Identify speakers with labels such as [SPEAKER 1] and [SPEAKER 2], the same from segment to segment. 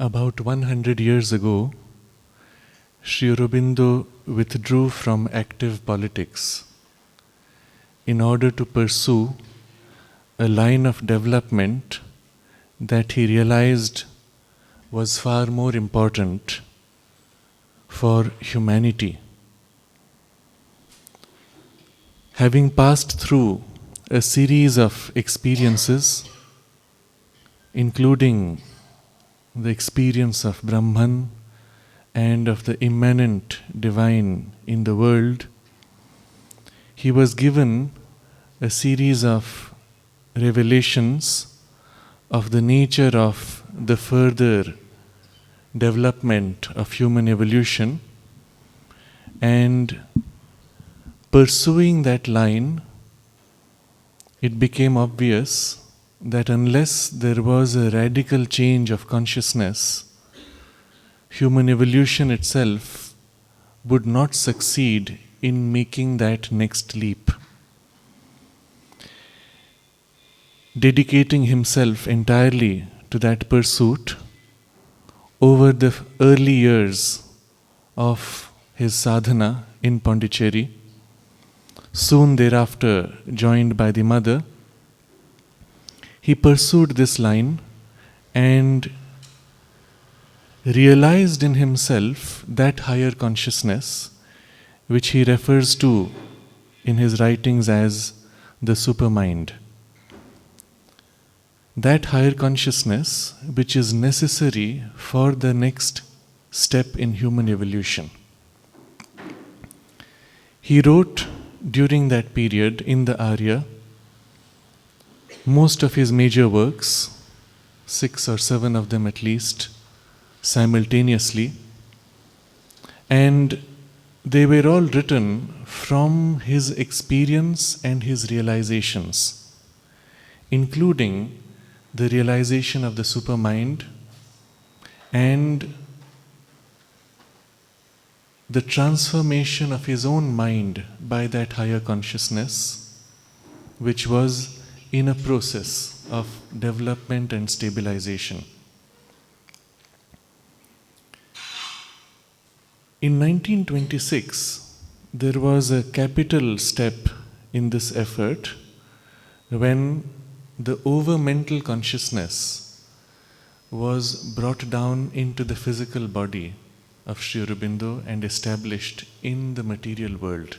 [SPEAKER 1] About 100 years ago, Sri Aurobindo withdrew from active politics in order to pursue a line of development that he realized was far more important for humanity. Having passed through a series of experiences, including the experience of Brahman and of the immanent divine in the world, he was given a series of revelations of the nature of the further development of human evolution, and pursuing that line, it became obvious that unless there was a radical change of consciousness, human evolution itself would not succeed in making that next leap. Dedicating himself entirely to that pursuit, over the early years of his sadhana in Pondicherry, soon thereafter joined by the mother, he pursued this line and realized in himself that higher consciousness which he refers to in his writings as the Supermind. That higher consciousness which is necessary for the next step in human evolution. He wrote during that period in the Arya most of his major works, 6 or 7 of them at least, simultaneously, and they were all written from his experience and his realizations, including the realization of the Supermind and the transformation of his own mind by that higher consciousness, which was in a process of development and stabilization. In 1926, there was a capital step in this effort when the over-mental consciousness was brought down into the physical body of Sri Aurobindo and established in the material world,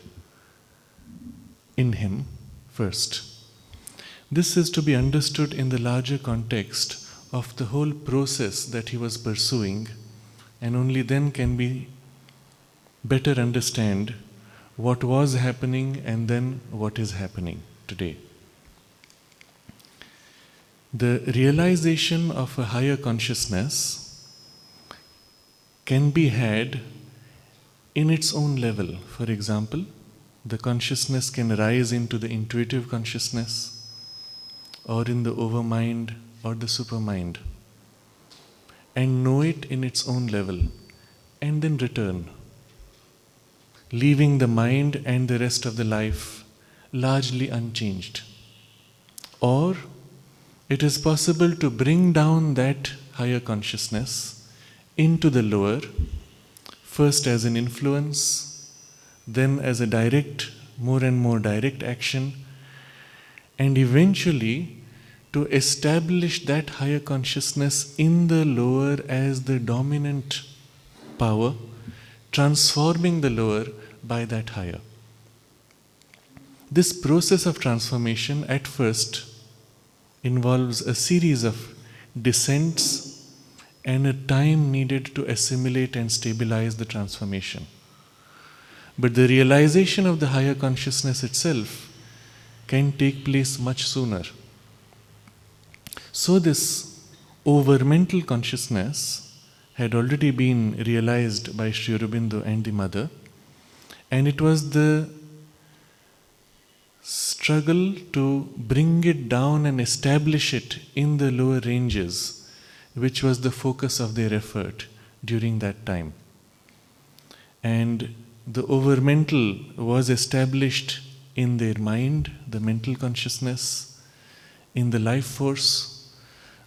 [SPEAKER 1] in him first. This is to be understood in the larger context of the whole process that he was pursuing, and only then can we better understand what was happening and then what is happening today. The realization of a higher consciousness can be had in its own level. For example, the consciousness can rise into the intuitive consciousness, or in the overmind or the supermind, and know it in its own level, and then return, leaving the mind and the rest of the life largely unchanged. Or it is possible to bring down that higher consciousness into the lower, first as an influence, then as a direct, more and more direct action, and eventually to establish that higher consciousness in the lower as the dominant power, transforming the lower by that higher. This process of transformation at first involves a series of descents and a time needed to assimilate and stabilize the transformation. But the realization of the higher consciousness itself can take place much sooner. So this over-mental consciousness had already been realized by Sri Aurobindo and the mother, and it was the struggle to bring it down and establish it in the lower ranges which was the focus of their effort during that time. And the over-mental was established in their mind, the mental consciousness, in the life force,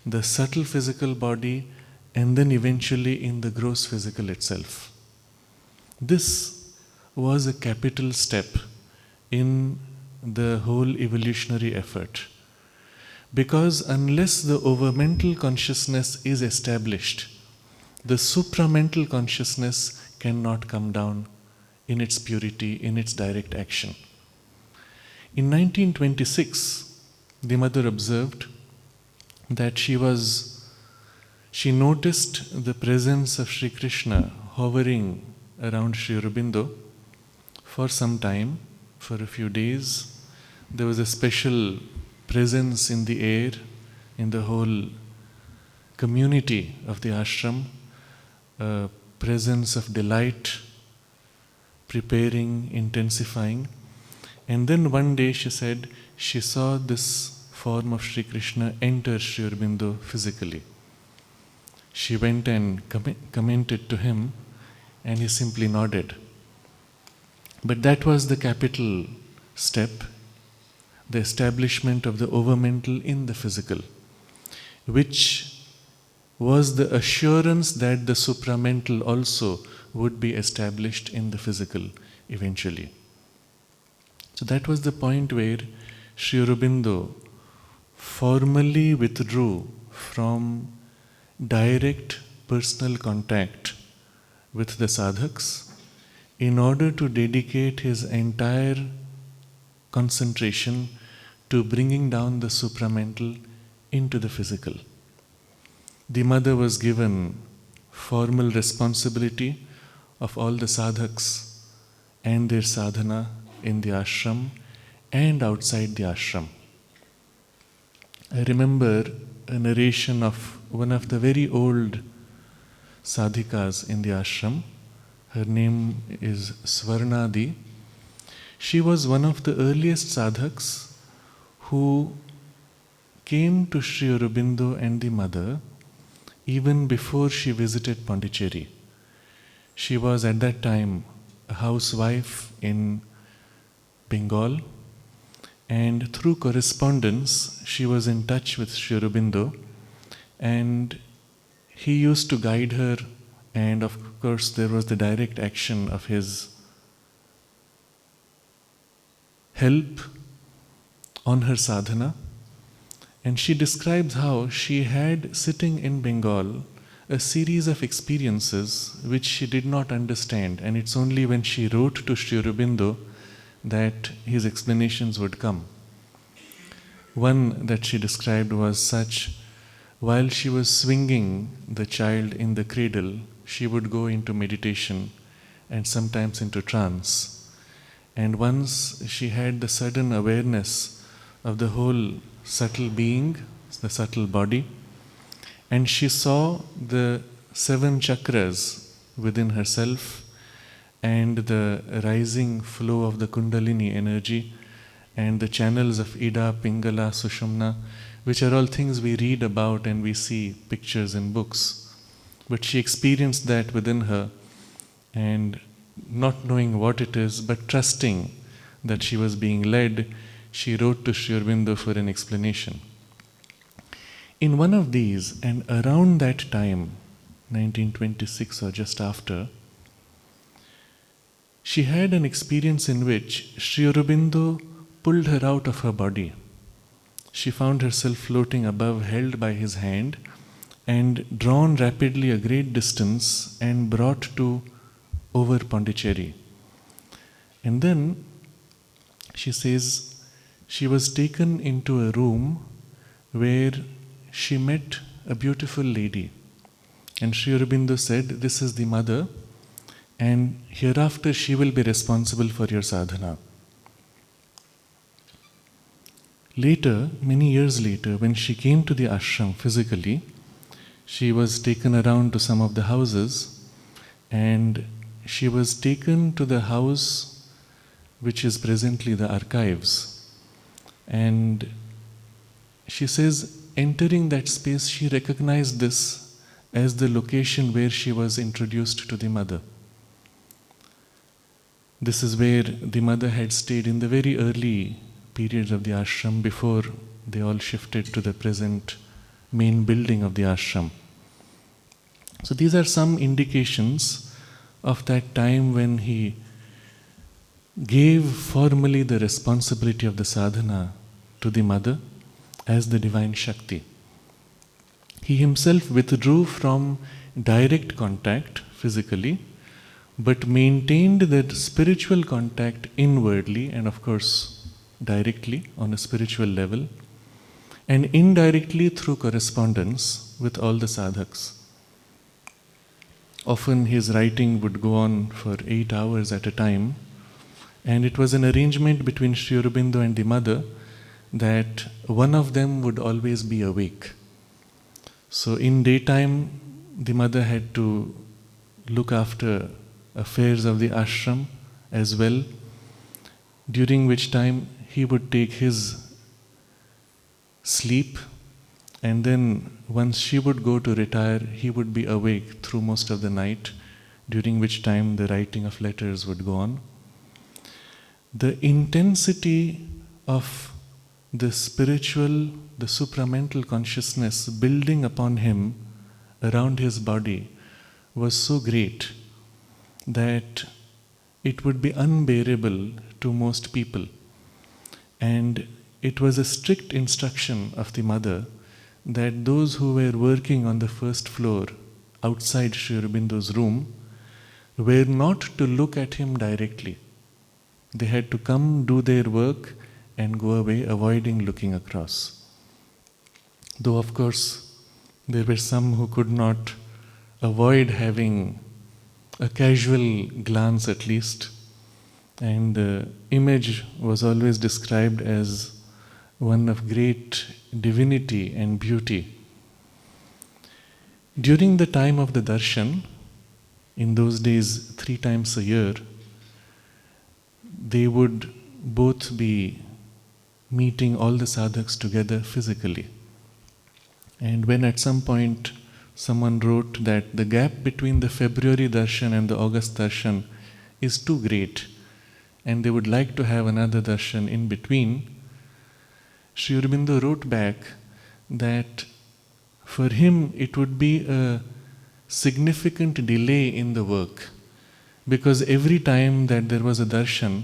[SPEAKER 1] the subtle physical body, and then eventually in the gross physical itself. This was a capital step in the whole evolutionary effort. Because unless the overmental consciousness is established, the supramental consciousness cannot come down in its purity, in its direct action. In 1926, the mother observed that she noticed the presence of Sri Krishna hovering around Sri Aurobindo for some time, for a few days. There was a special presence in the air, in the whole community of the ashram, a presence of delight, preparing, intensifying. And then one day she said she saw this form of Sri Krishna enter Sri Aurobindo physically. She went and commented to him, and he simply nodded. But that was the capital step, the establishment of the overmental in the physical, which was the assurance that the supramental also would be established in the physical eventually. So that was the point where Sri Aurobindo formally withdrew from direct personal contact with the sadhaks in order to dedicate his entire concentration to bringing down the supramental into the physical. The mother was given formal responsibility of all the sadhaks and their sadhana in the ashram and outside the ashram. I remember a narration of one of the very old sadhikas in the ashram. Her name is Swarnadi. She was one of the earliest sadhaks who came to Sri Aurobindo and the mother even before she visited Pondicherry. She was at that time a housewife in Bengal, and through correspondence she was in touch with Sri Aurobindo, and he used to guide her, and of course there was the direct action of his help on her sadhana. And she describes how she had, sitting in Bengal, a series of experiences which she did not understand, and it's only when she wrote to Sri Aurobindo that his explanations would come. One that she described was such: while she was swinging the child in the cradle, she would go into meditation and sometimes into trance. And once she had the sudden awareness of the whole subtle being, the subtle body, and she saw the 7 chakras within herself and the rising flow of the Kundalini energy and the channels of Ida, Pingala, Sushumna, which are all things we read about and we see pictures in books. But she experienced that within her, and not knowing what it is, but trusting that she was being led, she wrote to Sri Aurobindo for an explanation. In one of these, and around that time, 1926 or just after, she had an experience in which Sri Aurobindo pulled her out of her body. She found herself floating above, held by his hand, and drawn rapidly a great distance and brought to over Pondicherry. And then she says she was taken into a room where she met a beautiful lady. And Sri Aurobindo said, "This is the mother, and hereafter she will be responsible for your sadhana." Later, many years later, when she came to the ashram physically, she was taken around to some of the houses, and she was taken to the house which is presently the archives. And she says, entering that space, she recognized this as the location where she was introduced to the mother. This is where the mother had stayed in the very early periods of the ashram before they all shifted to the present main building of the ashram. So these are some indications of that time when he gave formally the responsibility of the sadhana to the mother as the divine Shakti. He himself withdrew from direct contact physically, but maintained that spiritual contact inwardly and of course directly on a spiritual level, and indirectly through correspondence with all the sadhaks. Often his writing would go on for 8 hours at a time, and it was an arrangement between Sri Aurobindo and the mother that one of them would always be awake. So in daytime, the mother had to look after affairs of the ashram as well, during which time he would take his sleep, and then once she would go to retire, he would be awake through most of the night, during which time the writing of letters would go on. The intensity of the spiritual, the supramental consciousness building upon him around his body was so great that it would be unbearable to most people. And it was a strict instruction of the mother that those who were working on the first floor outside Sri Aurobindo's room were not to look at him directly. They had to come, do their work, and go away, avoiding looking across. Though, of course, there were some who could not avoid having a casual glance at least, and the image was always described as one of great divinity and beauty. During the time of the darshan, in those days 3 times a year, they would both be meeting all the sadhaks together physically. And when at some point someone wrote that the gap between the February darshan and the August darshan is too great, and they would like to have another darshan in between, Sri Aurobindo wrote back that for him it would be a significant delay in the work, because every time that there was a darshan,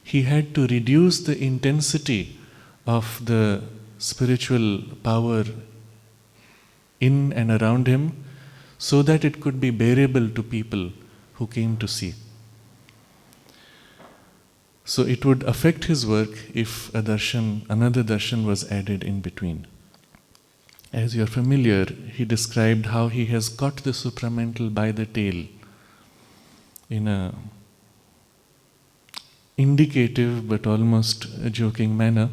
[SPEAKER 1] he had to reduce the intensity of the spiritual power in and around him so that it could be bearable to people who came to see. So it would affect his work if another darshan was added in between. As you're familiar, he described how he has caught the supramental by the tail in a indicative but almost a joking manner,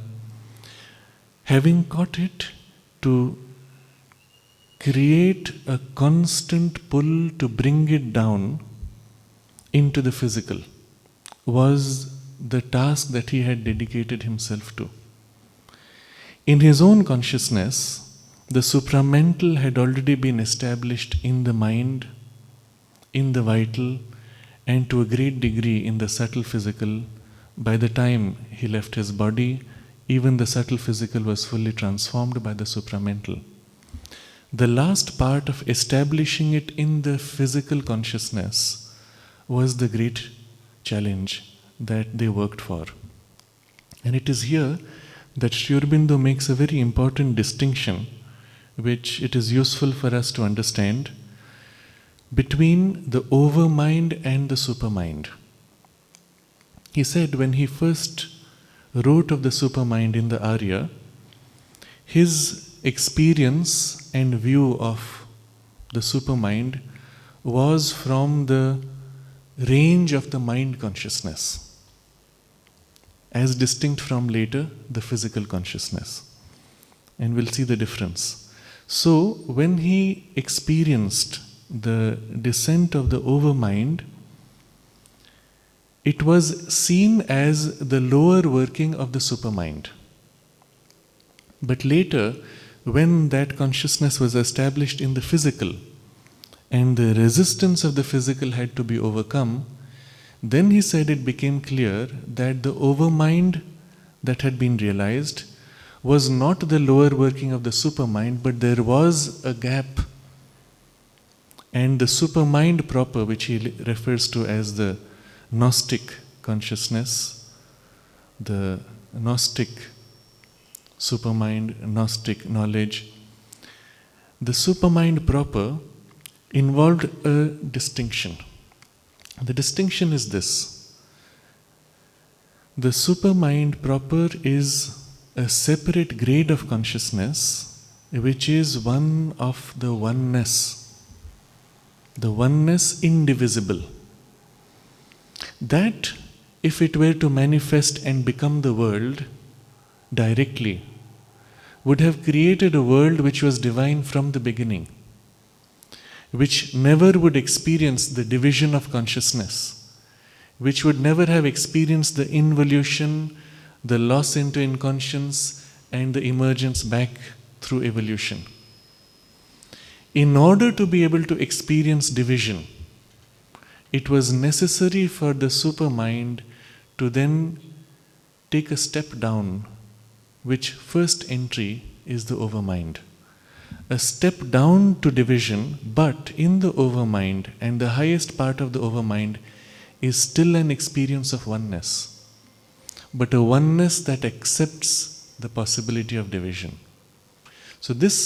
[SPEAKER 1] having caught it to create a constant pull to bring it down into the physical was the task that he had dedicated himself to. In his own consciousness, the supramental had already been established in the mind, in the vital, and to a great degree in the subtle physical. By the time he left his body, even the subtle physical was fully transformed by the supramental. The last part of establishing it in the physical consciousness was the great challenge that they worked for. And it is here that Sri Aurobindo makes a very important distinction, which it is useful for us to understand, between the overmind and the supermind. He said when he first wrote of the supermind in the Arya, his experience and view of the supermind was from the range of the mind consciousness, as distinct from later the physical consciousness. And we'll see the difference. So when he experienced the descent of the overmind, it was seen as the lower working of the supermind. But later, when that consciousness was established in the physical, and the resistance of the physical had to be overcome, then he said it became clear that the overmind that had been realized was not the lower working of the supermind, but there was a gap. and the supermind proper, which he refers to as the Gnostic consciousness, the Gnostic supermind, Gnostic knowledge. The supermind proper involved a distinction. The distinction is this: the supermind proper is a separate grade of consciousness which is one of the oneness indivisible. That, if it were to manifest and become the world directly, would have created a world which was divine from the beginning, which never would experience the division of consciousness, which would never have experienced the involution, the loss into inconscience, and the emergence back through evolution. In order to be able to experience division, it was necessary for the supermind to then take a step down, which first entry is the overmind. A step down to division, but in the overmind, and the highest part of the overmind is still an experience of oneness, but a oneness that accepts the possibility of division. So this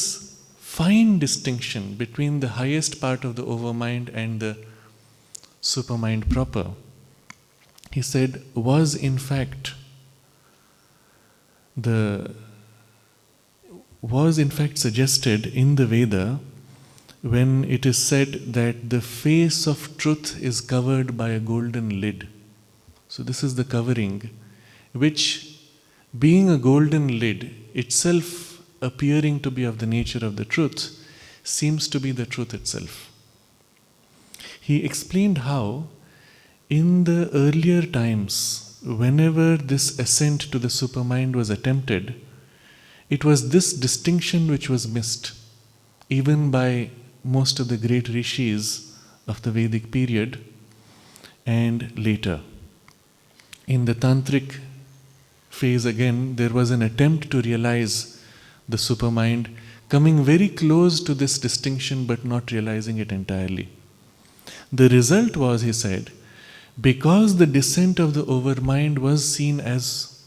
[SPEAKER 1] fine distinction between the highest part of the overmind and the supermind proper, he said, was in fact suggested in the Veda when it is said that the face of truth is covered by a golden lid. So this is the covering, which, being a golden lid, itself appearing to be of the nature of the truth, seems to be the truth itself. He explained how, in the earlier times, whenever this ascent to the supermind was attempted, it was this distinction which was missed, even by most of the great rishis of the Vedic period and later. In the Tantric phase again, there was an attempt to realize the supermind, coming very close to this distinction but not realizing it entirely. The result was, he said, because the descent of the overmind was seen as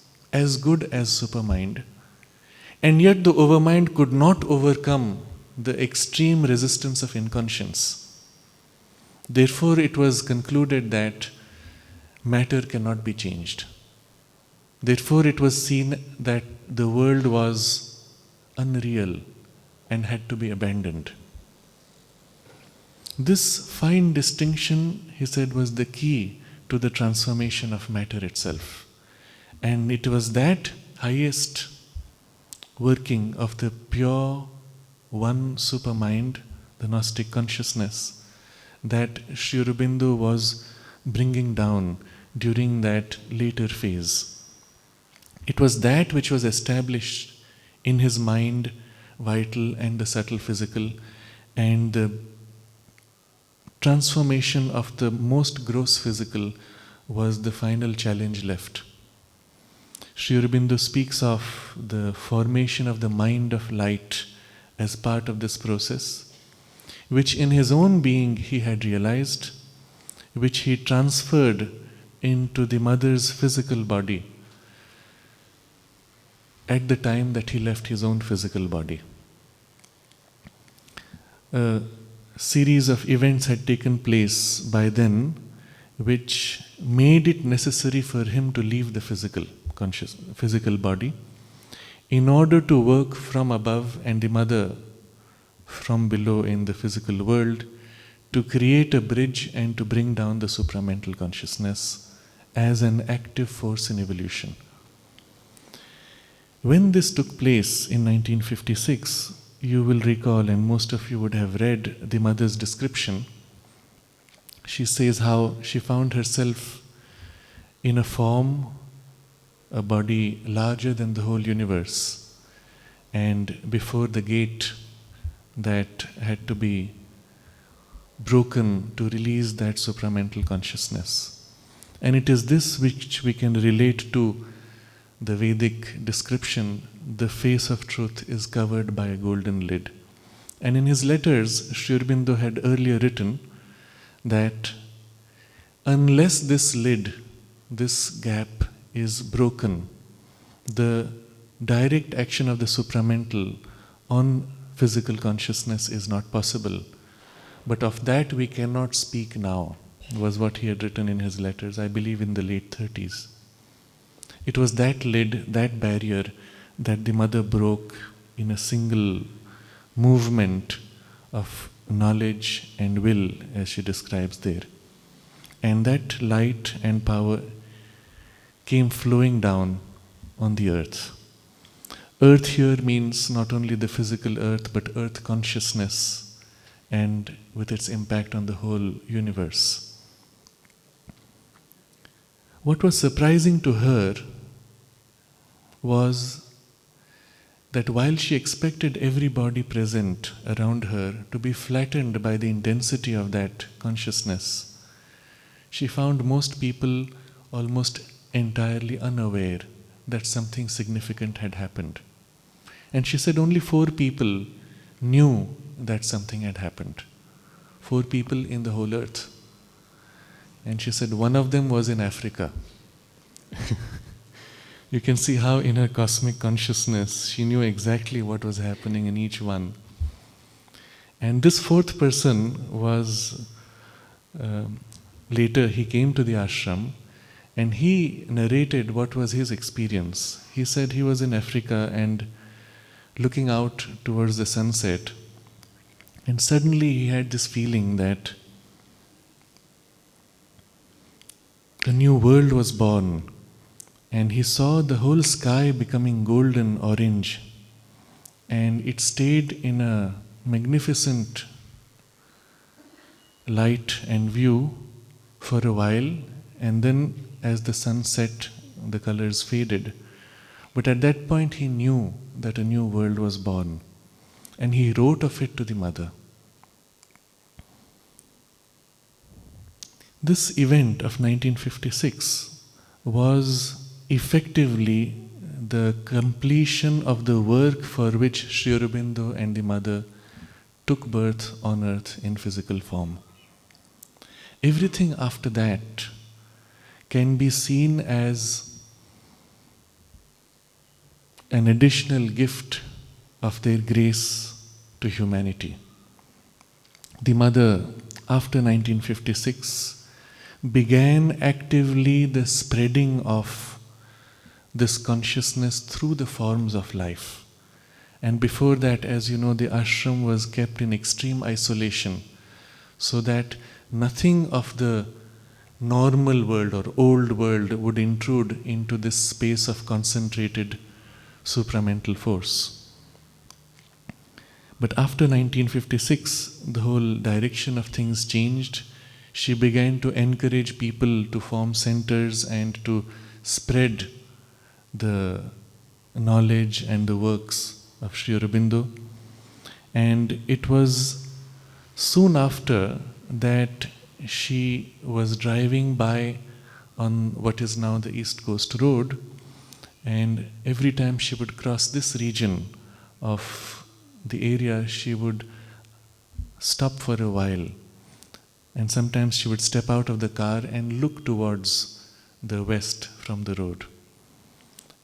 [SPEAKER 1] good as supermind, and yet the overmind could not overcome the extreme resistance of inconscience. Therefore, it was concluded that matter cannot be changed. Therefore, it was seen that the world was unreal and had to be abandoned. This fine distinction, he said, was the key to the transformation of matter itself. And it was that highest working of the pure one supermind, the Gnostic consciousness, that Sri Aurobindo was bringing down during that later phase. It was that which was established in his mind, vital and the subtle physical, and the transformation of the most gross physical was the final challenge left. Sri Aurobindo speaks of the formation of the mind of light as part of this process, which in his own being he had realized, which he transferred into the mother's physical body at the time that he left his own physical body. A series of events had taken place by then which made it necessary for him to leave the physical body in order to work from above and the mother from below in the physical world to create a bridge and to bring down the supramental consciousness as an active force in evolution. When this took place in 1956, you will recall, and most of you would have read the mother's description. She says how she found herself in a form, a body larger than the whole universe, and before the gate that had to be broken to release that supramental consciousness. And it is this which we can relate to the Vedic description: the face of truth is covered by a golden lid. And in his letters, Sri Aurobindo had earlier written that unless this lid, this gap is broken, the direct action of the supramental on physical consciousness is not possible. But of that we cannot speak now, was what he had written in his letters, I believe in the late 30s. It was that lid, that barrier, that the mother broke in a single movement of knowledge and will, as she describes there. And that light and power came flowing down on the earth. Earth here means not only the physical earth, but earth consciousness, and with its impact on the whole universe. What was surprising to her was that while she expected everybody present around her to be flattened by the intensity of that consciousness, she found most people almost entirely unaware that something significant had happened. And she said only 4 people knew that something had happened. 4 people in the whole earth. And she said one of them was in Africa. You can see how in her cosmic consciousness she knew exactly what was happening in each one. And this 4th person was, later he came to the ashram and he narrated what was his experience. He said he was in Africa and looking out towards the sunset, and suddenly he had this feeling that a new world was born. And he saw the whole sky becoming golden orange, and it stayed in a magnificent light and view for a while, and then as the sun set, the colors faded. But at that point he knew that a new world was born, and he wrote of it to the mother. This event of 1956 was effectively the completion of the work for which Sri Aurobindo and the mother took birth on earth in physical form. Everything after that can be seen as an additional gift of their grace to humanity. The mother, after 1956, began actively the spreading of this consciousness through the forms of life. And before that, as you know, the ashram was kept in extreme isolation, so that nothing of the normal world or old world would intrude into this space of concentrated supramental force. But after 1956, the whole direction of things changed. She began to encourage people to form centers and to spread the knowledge and the works of Sri Aurobindo. And it was soon after that she was driving by on what is now the East Coast Road, and every time she would cross this region of the area, she would stop for a while. And sometimes she would step out of the car and look towards the west from the road.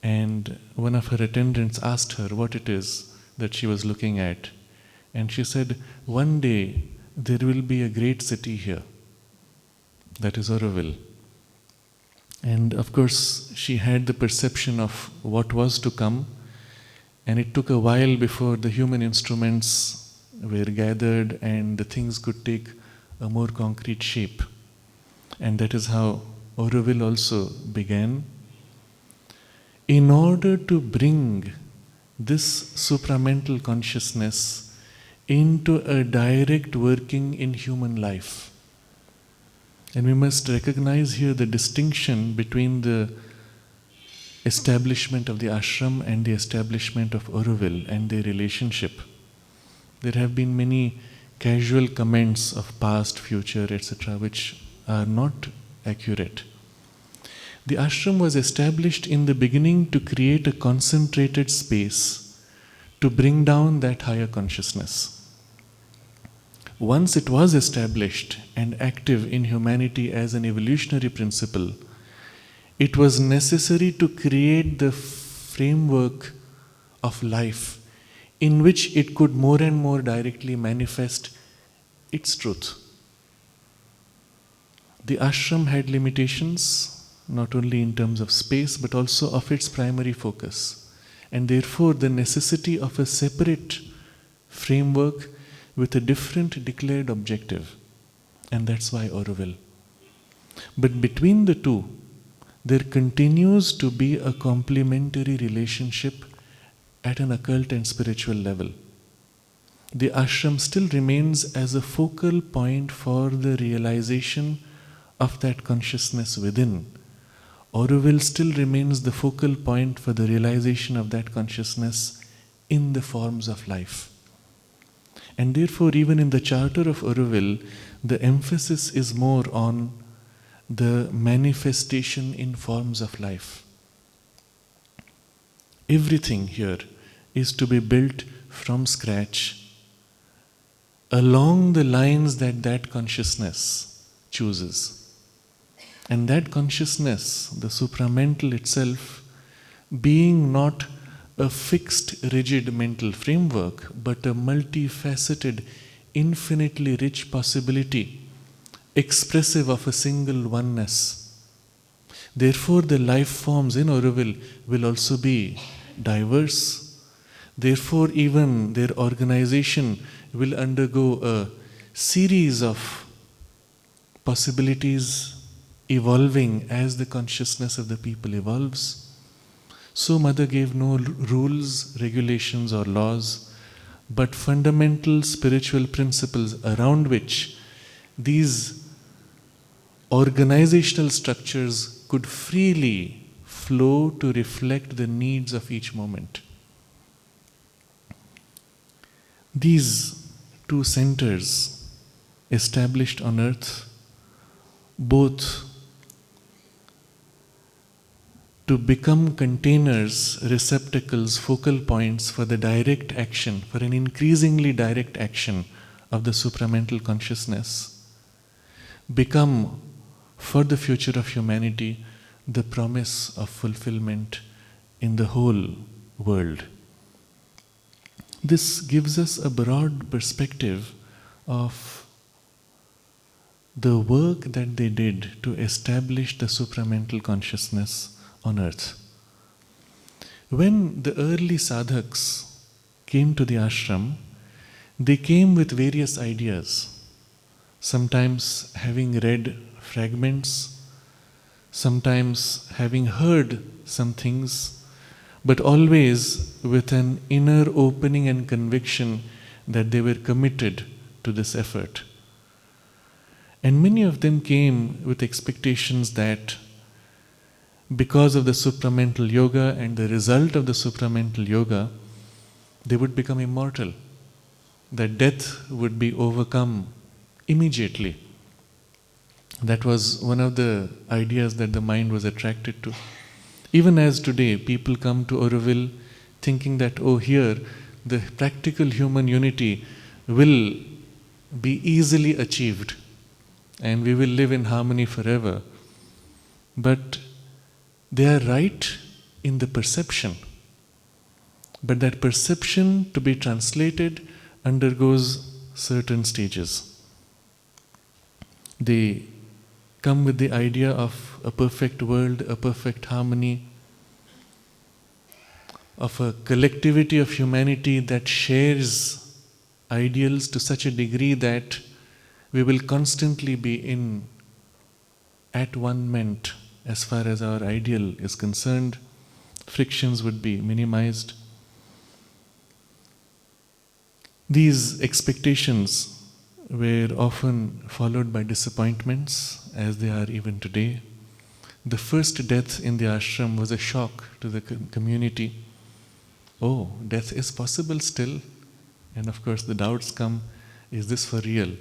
[SPEAKER 1] And one of her attendants asked her what it is that she was looking at. And she said, one day there will be a great city here. That is Auroville. And of course, she had the perception of what was to come. And it took a while before the human instruments were gathered and the things could take a more concrete shape. And that is how Auroville also began. In order to bring this supramental consciousness into a direct working in human life. And we must recognize here the distinction between the establishment of the ashram and the establishment of Auroville and their relationship. There have been many casual comments of past, future, etc., which are not accurate. The ashram was established in the beginning to create a concentrated space to bring down that higher consciousness. once it was established and active in humanity as an evolutionary principle, it was necessary to create the framework of life in which it could more and more directly manifest its truth. The ashram had limitations, not only in terms of space, but also of its primary focus, and therefore the necessity of a separate framework with a different declared objective, and that's why Auroville. But between the two, there continues to be a complementary relationship at an occult and spiritual level. The ashram still remains as a focal point for the realization of that consciousness within. Auroville still remains the focal point for the realization of that consciousness in the forms of life. And therefore, even in the charter of Auroville, the emphasis is more on the manifestation in forms of life. Everything here is to be built from scratch along the lines that that consciousness chooses. And that consciousness, the supramental itself, being not a fixed, rigid mental framework, but a multifaceted, infinitely rich possibility, expressive of a single oneness. Therefore, the life forms in Auroville will also be diverse. Therefore, even their organization will undergo a series of possibilities evolving as the consciousness of the people evolves. So Mother gave no rules, regulations or laws, but fundamental spiritual principles around which these organizational structures could freely flow to reflect the needs of each moment. These two centers established on earth, both to become containers, receptacles, focal points for the direct action, for an increasingly direct action of the supramental consciousness, become for the future of humanity the promise of fulfillment in the whole world. This gives us a broad perspective of the work that they did to establish the supramental consciousness on earth. When the early sadhaks came to the ashram, they came with various ideas, sometimes having read fragments, sometimes having heard some things, but always with an inner opening and conviction that they were committed to this effort. And many of them came with expectations that because of the supramental yoga and the result of the supramental yoga, they would become immortal, that death would be overcome immediately. That was one of the ideas that the mind was attracted to. Even as today, people come to Auroville thinking that, oh, here, the practical human unity will be easily achieved and we will live in harmony forever. But they are right in the perception. But that perception, to be translated, undergoes certain stages. They come with the idea of a perfect world, a perfect harmony, of a collectivity of humanity that shares ideals to such a degree that we will constantly be at one-ment as far as our ideal is concerned. Frictions would be minimized. These expectations were often followed by disappointments, as they are even today. The first death in the ashram was a shock to the community. Oh, death is possible still. And of course the doubts come, is this for real?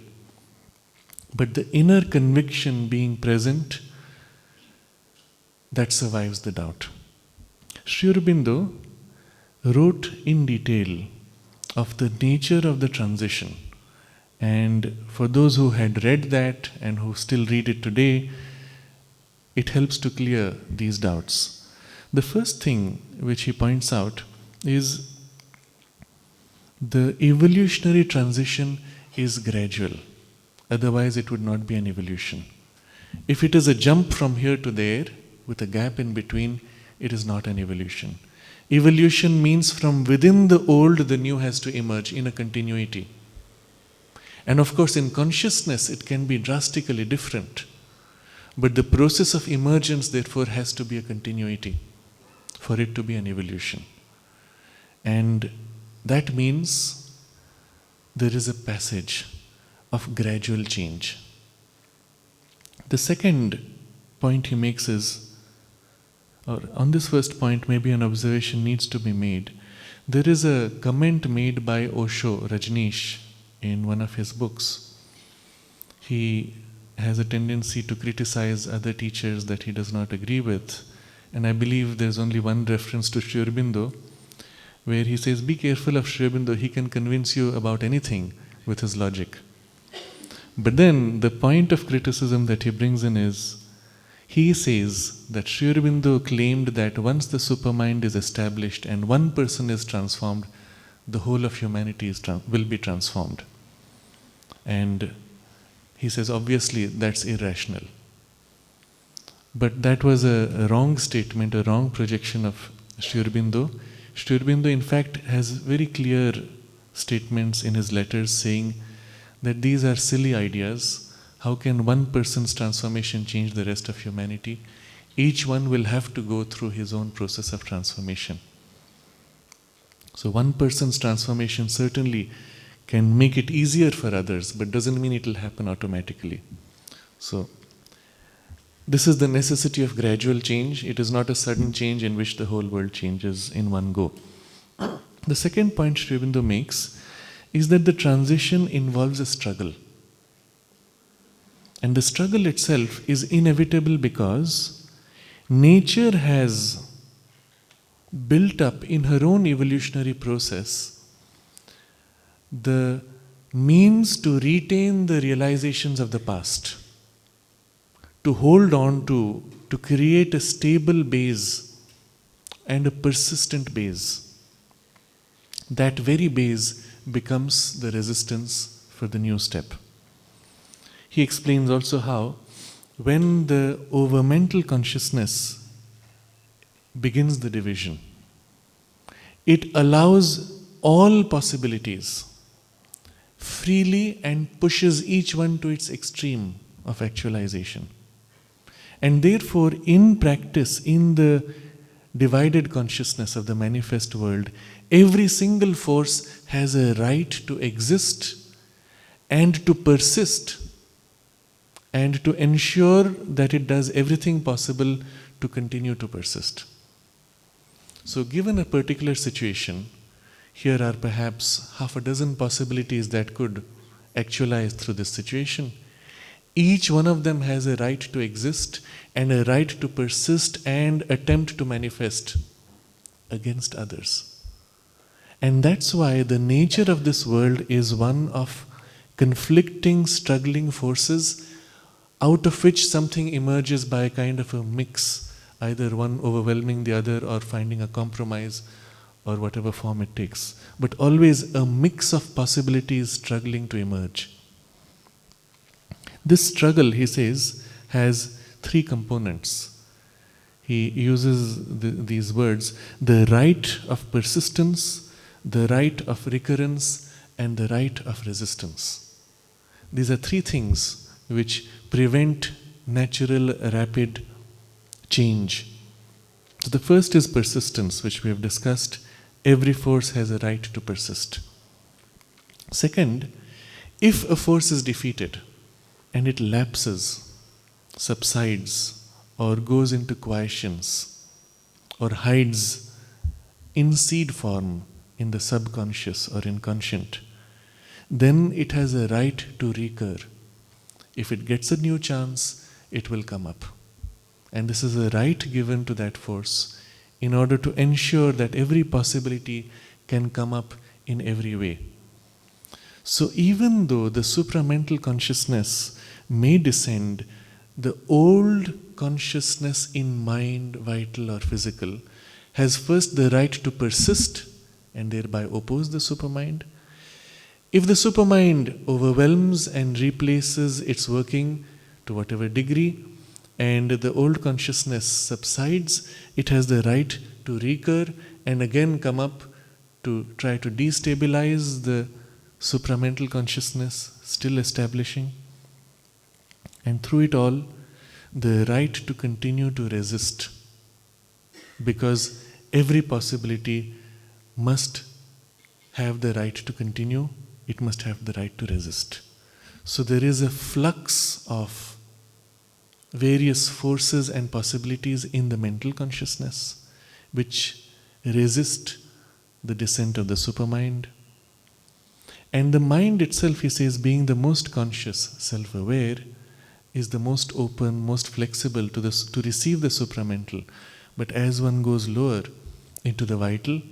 [SPEAKER 1] But the inner conviction being present, that survives the doubt. Sri Aurobindo wrote in detail of the nature of the transition And for those who had read that and who still read it today, it helps to clear these doubts. The first thing which he points out is the evolutionary transition is gradual. Otherwise, it would not be an evolution. If it is a jump from here to there, with a gap in between, it is not an evolution. Evolution means from within the old, the new has to emerge in a continuity. And of course, in consciousness, it can be drastically different. But the process of emergence, therefore, has to be a continuity for it to be an evolution. And that means there is a passage of gradual change. The second point he makes is, or on this first point, maybe an observation needs to be made. There is a comment made by Osho, Rajneesh, in one of his books. He has a tendency to criticize other teachers that he does not agree with. And I believe there's only one reference to Sri Aurobindo, where he says, be careful of Sri Aurobindo, he can convince you about anything with his logic. But then the point of criticism that he brings in is, he says that Sri Aurobindo claimed that once the supermind is established and one person is transformed, the whole of humanity will be transformed. And he says, obviously, that's irrational. But that was a wrong statement, a wrong projection of Sri Aurobindo. Sri Aurobindo, in fact, has very clear statements in his letters saying that these are silly ideas. How can one person's transformation change the rest of humanity? Each one will have to go through his own process of transformation. So one person's transformation certainly can make it easier for others, but doesn't mean it will happen automatically. So this is the necessity of gradual change. It is not a sudden change in which the whole world changes in one go. The second point Sri Aurobindo makes is that the transition involves a struggle. And the struggle itself is inevitable because nature has built up in her own evolutionary process the means to retain the realizations of the past, to hold on to create a stable base and a persistent base. That very base becomes the resistance for the new step. He explains also how, when the overmental consciousness begins the division, it allows all possibilities freely and pushes each one to its extreme of actualization. And therefore, in practice, in the divided consciousness of the manifest world, every single force has a right to exist and to persist and to ensure that it does everything possible to continue to persist. So given a particular situation, here are perhaps half a dozen possibilities that could actualize through this situation. Each one of them has a right to exist and a right to persist and attempt to manifest against others. And that's why the nature of this world is one of conflicting, struggling forces, out of which something emerges by a kind of a mix, either one overwhelming the other or finding a compromise or whatever form it takes. But always a mix of possibilities struggling to emerge. This struggle, he says, has three components. He uses these words: the right of persistence, the right of recurrence, and the right of resistance. These are three things which prevent natural, rapid change. So the first is persistence, which we have discussed. Every force has a right to persist. Second, if a force is defeated and it lapses, subsides, or goes into quiescence, or hides in seed form in the subconscious or inconscient, then it has a right to recur. If it gets a new chance, it will come up. And this is a right given to that force in order to ensure that every possibility can come up in every way. So even though the supramental consciousness may descend, the old consciousness in mind, vital or physical, has first the right to persist and thereby oppose the supermind. If the supermind overwhelms and replaces its working to whatever degree, and the old consciousness subsides, it has the right to recur and again come up to try to destabilize the supramental consciousness, still establishing. And through it all, the right to continue to resist, because every possibility must have the right to continue, it must have the right to resist. So there is a flux of various forces and possibilities in the mental consciousness which resist the descent of the supermind. And the mind itself, he says, being the most conscious, self-aware, is the most open, most flexible to receive the supramental. But as one goes lower into the vital,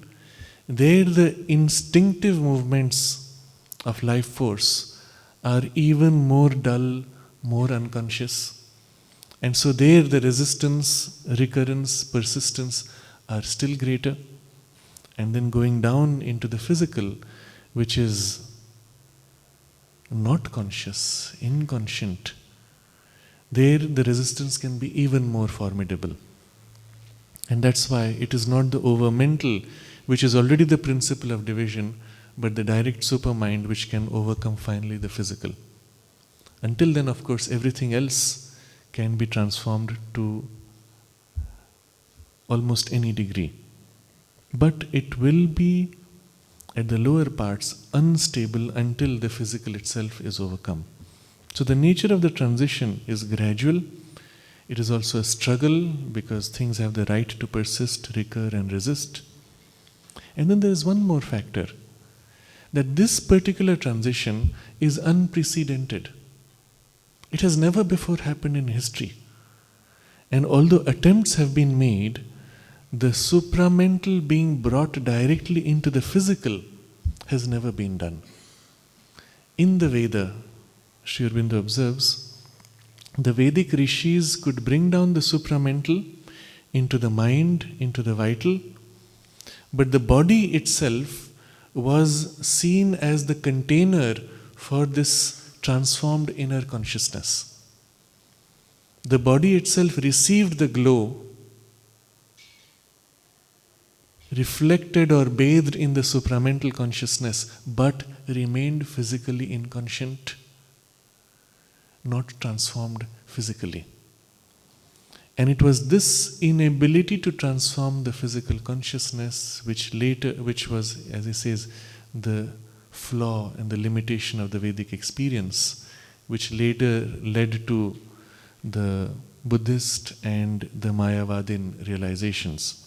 [SPEAKER 1] there the instinctive movements of life force are even more dull, more unconscious. And so there the resistance, recurrence, persistence are still greater. And then going down into the physical, which is not conscious, inconscient, there the resistance can be even more formidable. And that's why it is not the overmental, which is already the principle of division, but the direct supermind which can overcome finally the physical. Until then, of course, everything else can be transformed to almost any degree. But it will be at the lower parts unstable until the physical itself is overcome. So the nature of the transition is gradual. It is also a struggle because things have the right to persist, recur and resist. And then there is one more factor, that this particular transition is unprecedented. It has never before happened in history. And although attempts have been made, the supramental being brought directly into the physical has never been done. In the Veda, Sri Aurobindo observes, the Vedic rishis could bring down the supramental into the mind, into the vital, but the body itself was seen as the container for this transformed inner consciousness. The body itself received the glow, reflected or bathed in the supramental consciousness, but remained physically inconscient, not transformed physically. And it was this inability to transform the physical consciousness which was, as he says, the flaw and the limitation of the Vedic experience, which later led to the Buddhist and the Mayavadin realizations.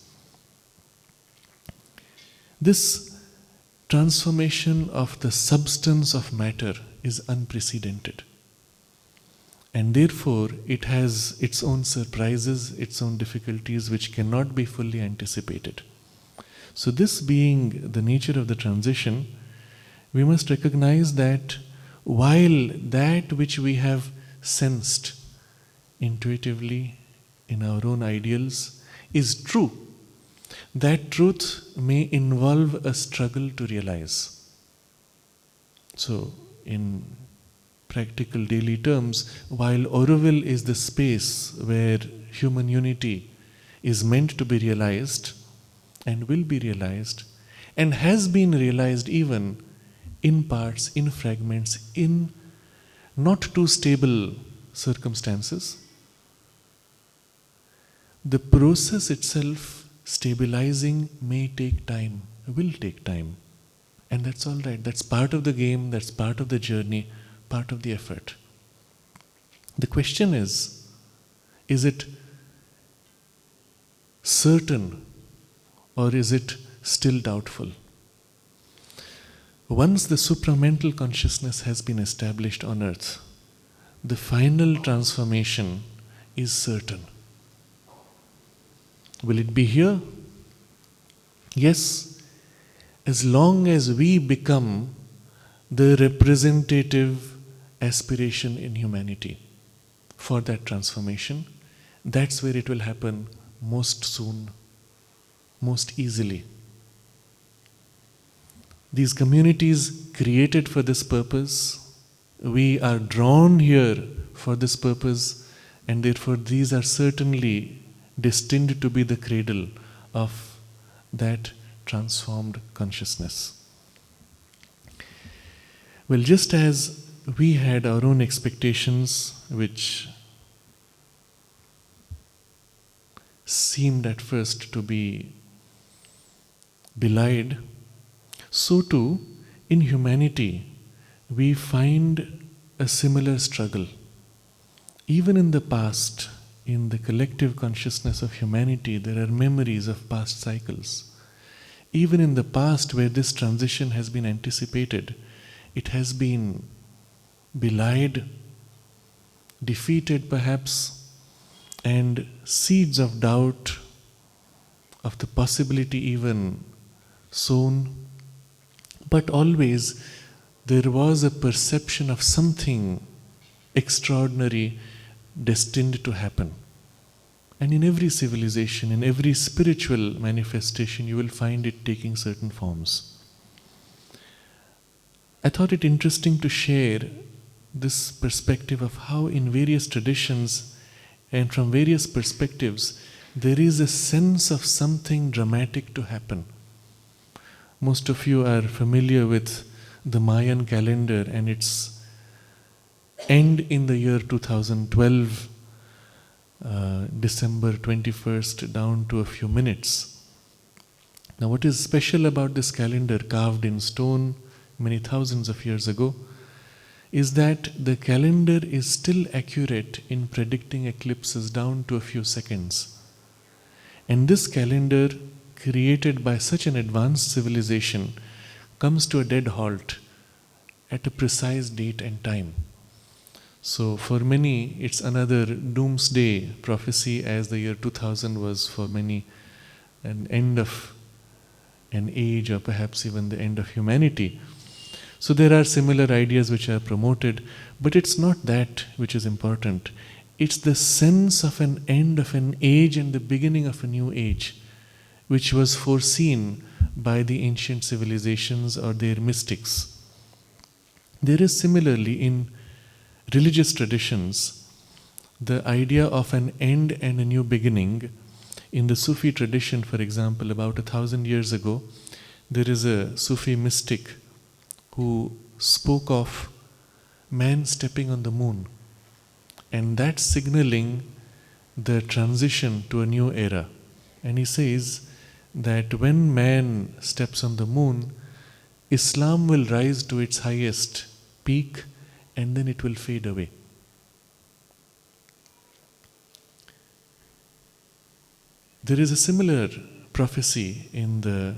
[SPEAKER 1] This transformation of the substance of matter is unprecedented. And therefore, it has its own surprises, its own difficulties, which cannot be fully anticipated. So this being the nature of the transition, we must recognize that while that which we have sensed intuitively in our own ideals is true, that truth may involve a struggle to realize. So, in practical daily terms, while Auroville is the space where human unity is meant to be realized and will be realized and has been realized even in parts, in fragments, in not too stable circumstances, the process itself stabilizing may take time, will take time. And that's all right. That's part of the game, that's part of the journey, part of the effort. The question is it certain or is it still doubtful? Once the supramental consciousness has been established on earth, the final transformation is certain. Will it be here? Yes, as long as we become the representative aspiration in humanity for that transformation. That's where it will happen most soon, most easily. These communities created for this purpose, we are drawn here for this purpose, and therefore these are certainly destined to be the cradle of that transformed consciousness. Well, just as we had our own expectations, which seemed at first to be belied, so too in humanity we find a similar struggle. Even in the past, in the collective consciousness of humanity, there are memories of past cycles. Even in the past, where this transition has been anticipated, it has been belied, defeated perhaps, and seeds of doubt, of the possibility even sown. But always there was a perception of something extraordinary destined to happen. And in every civilization, in every spiritual manifestation, you will find it taking certain forms. I thought it interesting to share this perspective of how in various traditions and from various perspectives there is a sense of something dramatic to happen. Most of you are familiar with the Mayan calendar and its end in the year 2012, December 21st, down to a few minutes. Now, what is special about this calendar, carved in stone many thousands of years ago, is that the calendar is still accurate in predicting eclipses down to a few seconds. And this calendar, created by such an advanced civilization, comes to a dead halt at a precise date and time. So for many, it's another doomsday prophecy, as the year 2000 was for many an end of an age, or perhaps even the end of humanity. So there are similar ideas which are promoted, but it's not that which is important. It's the sense of an end of an age and the beginning of a new age, which was foreseen by the ancient civilizations or their mystics. There is similarly in religious traditions the idea of an end and a new beginning. In the Sufi tradition, for example, about 1,000 years ago, there is a Sufi mystic who spoke of man stepping on the moon, and that signaling the transition to a new era. And he says that when man steps on the moon, Islam will rise to its highest peak and then it will fade away. There is a similar prophecy in the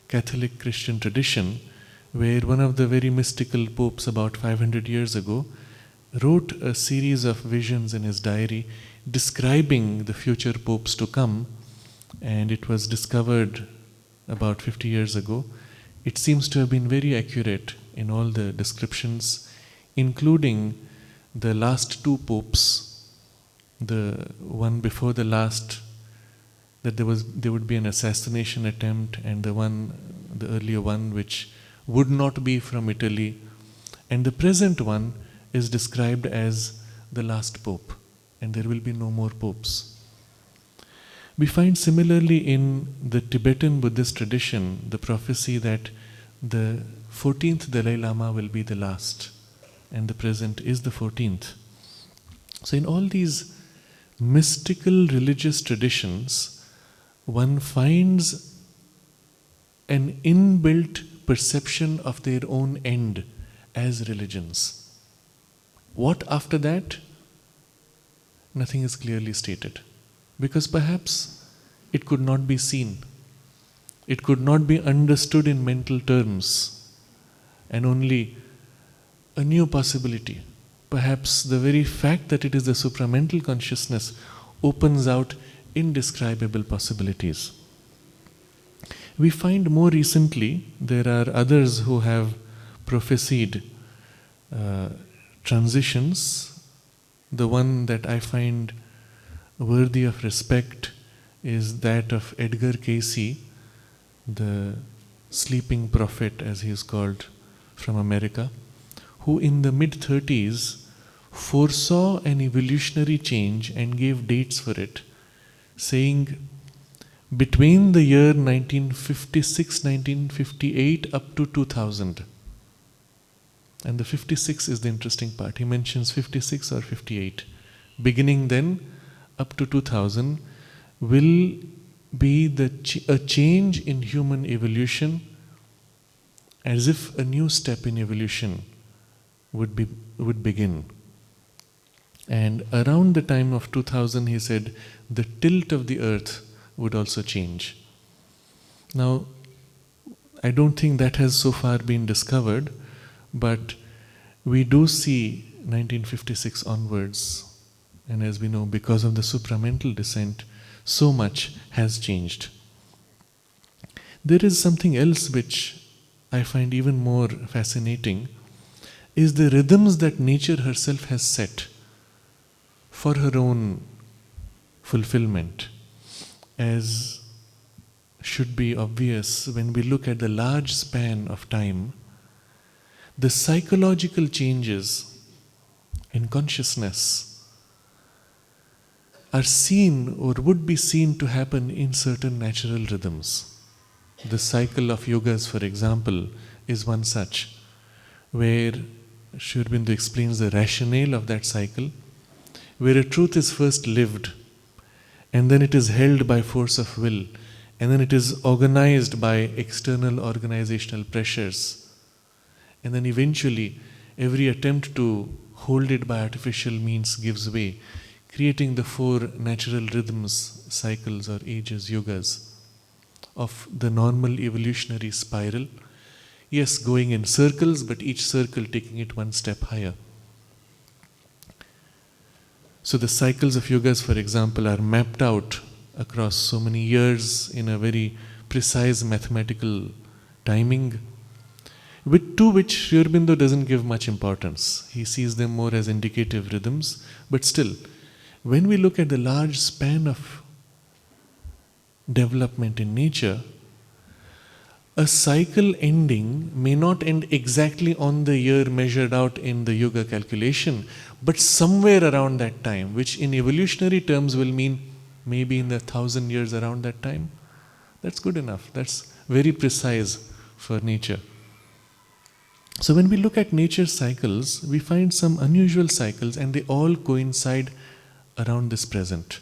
[SPEAKER 1] Catholic Christian tradition, where one of the very mystical popes about 500 years ago wrote a series of visions in his diary describing the future popes to come, and it was discovered about 50 years ago. It seems to have been very accurate in all the descriptions, including the last two popes, the one before the last, that there would be an assassination attempt, and the earlier one which would not be from Italy, and the present one is described as the last pope, and there will be no more popes. We find similarly in the Tibetan Buddhist tradition the prophecy that the 14th Dalai Lama will be the last, and the present is the 14th. So in all these mystical religious traditions, one finds an inbuilt perception of their own end as religions. What after that? Nothing is clearly stated, because perhaps it could not be seen. It could not be understood in mental terms, and only a new possibility. Perhaps the very fact that it is the supramental consciousness opens out indescribable possibilities. We find more recently there are others who have prophesied transitions, the one that I find worthy of respect is that of Edgar Cayce, the sleeping prophet, as he is called, from America, who in the mid-30s foresaw an evolutionary change and gave dates for it, saying between the year 1956, 1958 up to 2000. And the 56 is the interesting part. He mentions 56 or 58. Beginning then up to 2000 will be a change in human evolution, as if a new step in evolution would begin. And around the time of 2000, he said, the tilt of the earth would also change. Now, I don't think that has so far been discovered, but we do see 1956 onwards, and as we know, because of the supramental descent, so much has changed. There is something else which I find even more fascinating, is the rhythms that nature herself has set for her own fulfillment, as should be obvious when we look at the large span of time. The psychological changes in consciousness are seen or would be seen to happen in certain natural rhythms. The cycle of yogas, for example, is one such, where Sri Aurobindo explains the rationale of that cycle, where a truth is first lived, and then it is held by force of will, and then it is organized by external organizational pressures, and then eventually every attempt to hold it by artificial means gives way, creating the four natural rhythms, cycles or ages, yugas, of the normal evolutionary spiral. Yes, going in circles, but each circle taking it one step higher. So the cycles of yugas, for example, are mapped out across so many years in a very precise mathematical timing, to which Sri Aurobindo doesn't give much importance. He sees them more as indicative rhythms, but still, when we look at the large span of development in nature, a cycle ending may not end exactly on the year measured out in the yuga calculation, but somewhere around that time, which in evolutionary terms will mean maybe in the 1,000 years around that time. That's good enough. That's very precise for nature. So when we look at nature's cycles, we find some unusual cycles, and they all coincide around this present.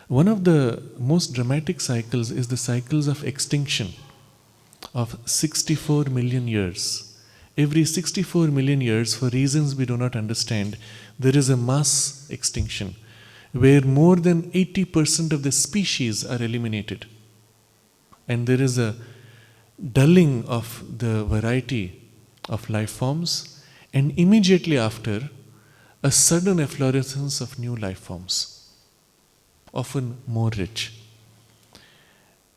[SPEAKER 1] One of the most dramatic cycles is the cycles of extinction of 64 million years. Every 64 million years, for reasons we do not understand, there is a mass extinction where more than 80% of the species are eliminated. And there is a dulling of the variety of life forms, and immediately after, a sudden efflorescence of new life forms, often more rich.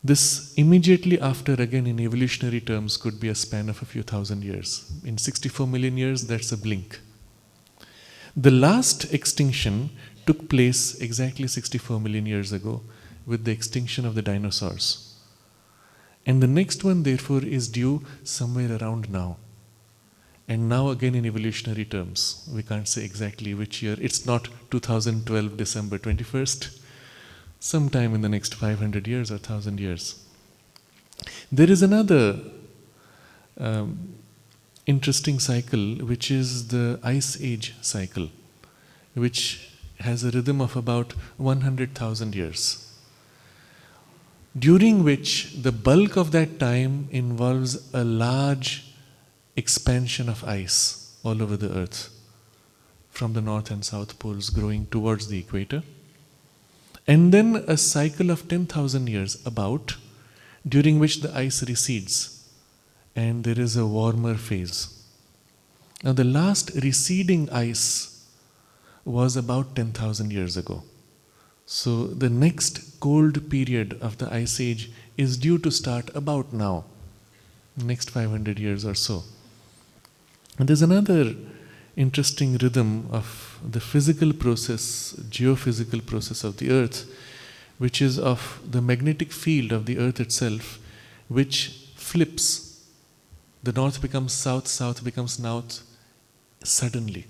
[SPEAKER 1] This immediately after, again in evolutionary terms, could be a span of a few thousand years. In 64 million years, that's a blink. The last extinction took place exactly 64 million years ago with the extinction of the dinosaurs. And the next one, therefore, is due somewhere around now. And now again in evolutionary terms, we can't say exactly which year. It's not 2012 December 21st. Sometime in the next 500 years or 1,000 years. There is another interesting cycle, which is the Ice Age cycle, which has a rhythm of about 100,000 years, during which the bulk of that time involves a large expansion of ice all over the earth, from the north and south poles growing towards the equator. And then a cycle of 10,000 years about, during which the ice recedes and there is a warmer phase. Now the last receding ice was about 10,000 years ago. So the next cold period of the Ice Age is due to start about now, next 500 years or so. And there's another interesting rhythm of the physical process, geophysical process of the earth, which is of the magnetic field of the earth itself, which flips. The north becomes south, south becomes north, suddenly.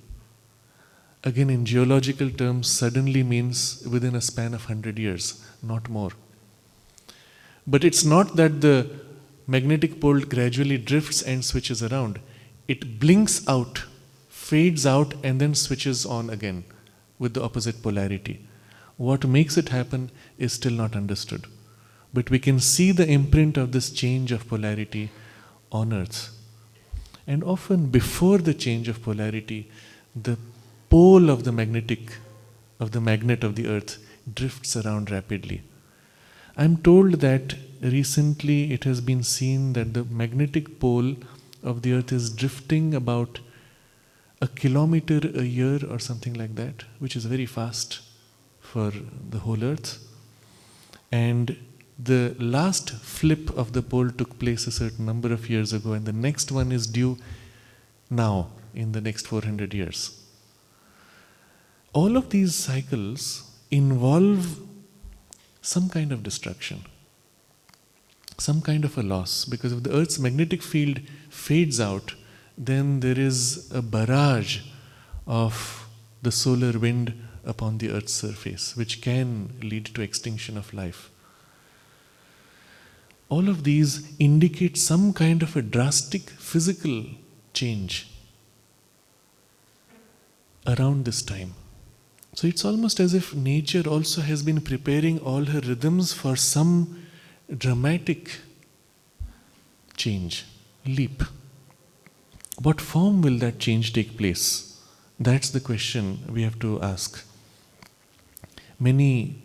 [SPEAKER 1] Again, in geological terms, suddenly means within a span of 100 years, not more. But it's not that the magnetic pole gradually drifts and switches around. It blinks out, fades out, and then switches on again with the opposite polarity. What makes it happen is still not understood. But we can see the imprint of this change of polarity on Earth. And often before the change of polarity, the pole of the magnet of the Earth drifts around rapidly. I'm told that recently it has been seen that the magnetic pole of the Earth is drifting about 1 kilometer a year or something like that, which is very fast for the whole Earth. And the last flip of the pole took place a certain number of years ago, and the next one is due now, in the next 400 years. All of these cycles involve some kind of destruction, some kind of a loss, because if the Earth's magnetic field fades out, then there is a barrage of the solar wind upon the Earth's surface, which can lead to extinction of life. All of these indicate some kind of a drastic physical change around this time. So it's almost as if nature also has been preparing all her rhythms for some dramatic change, leap. What form will that change take place? That's the question we have to ask. Many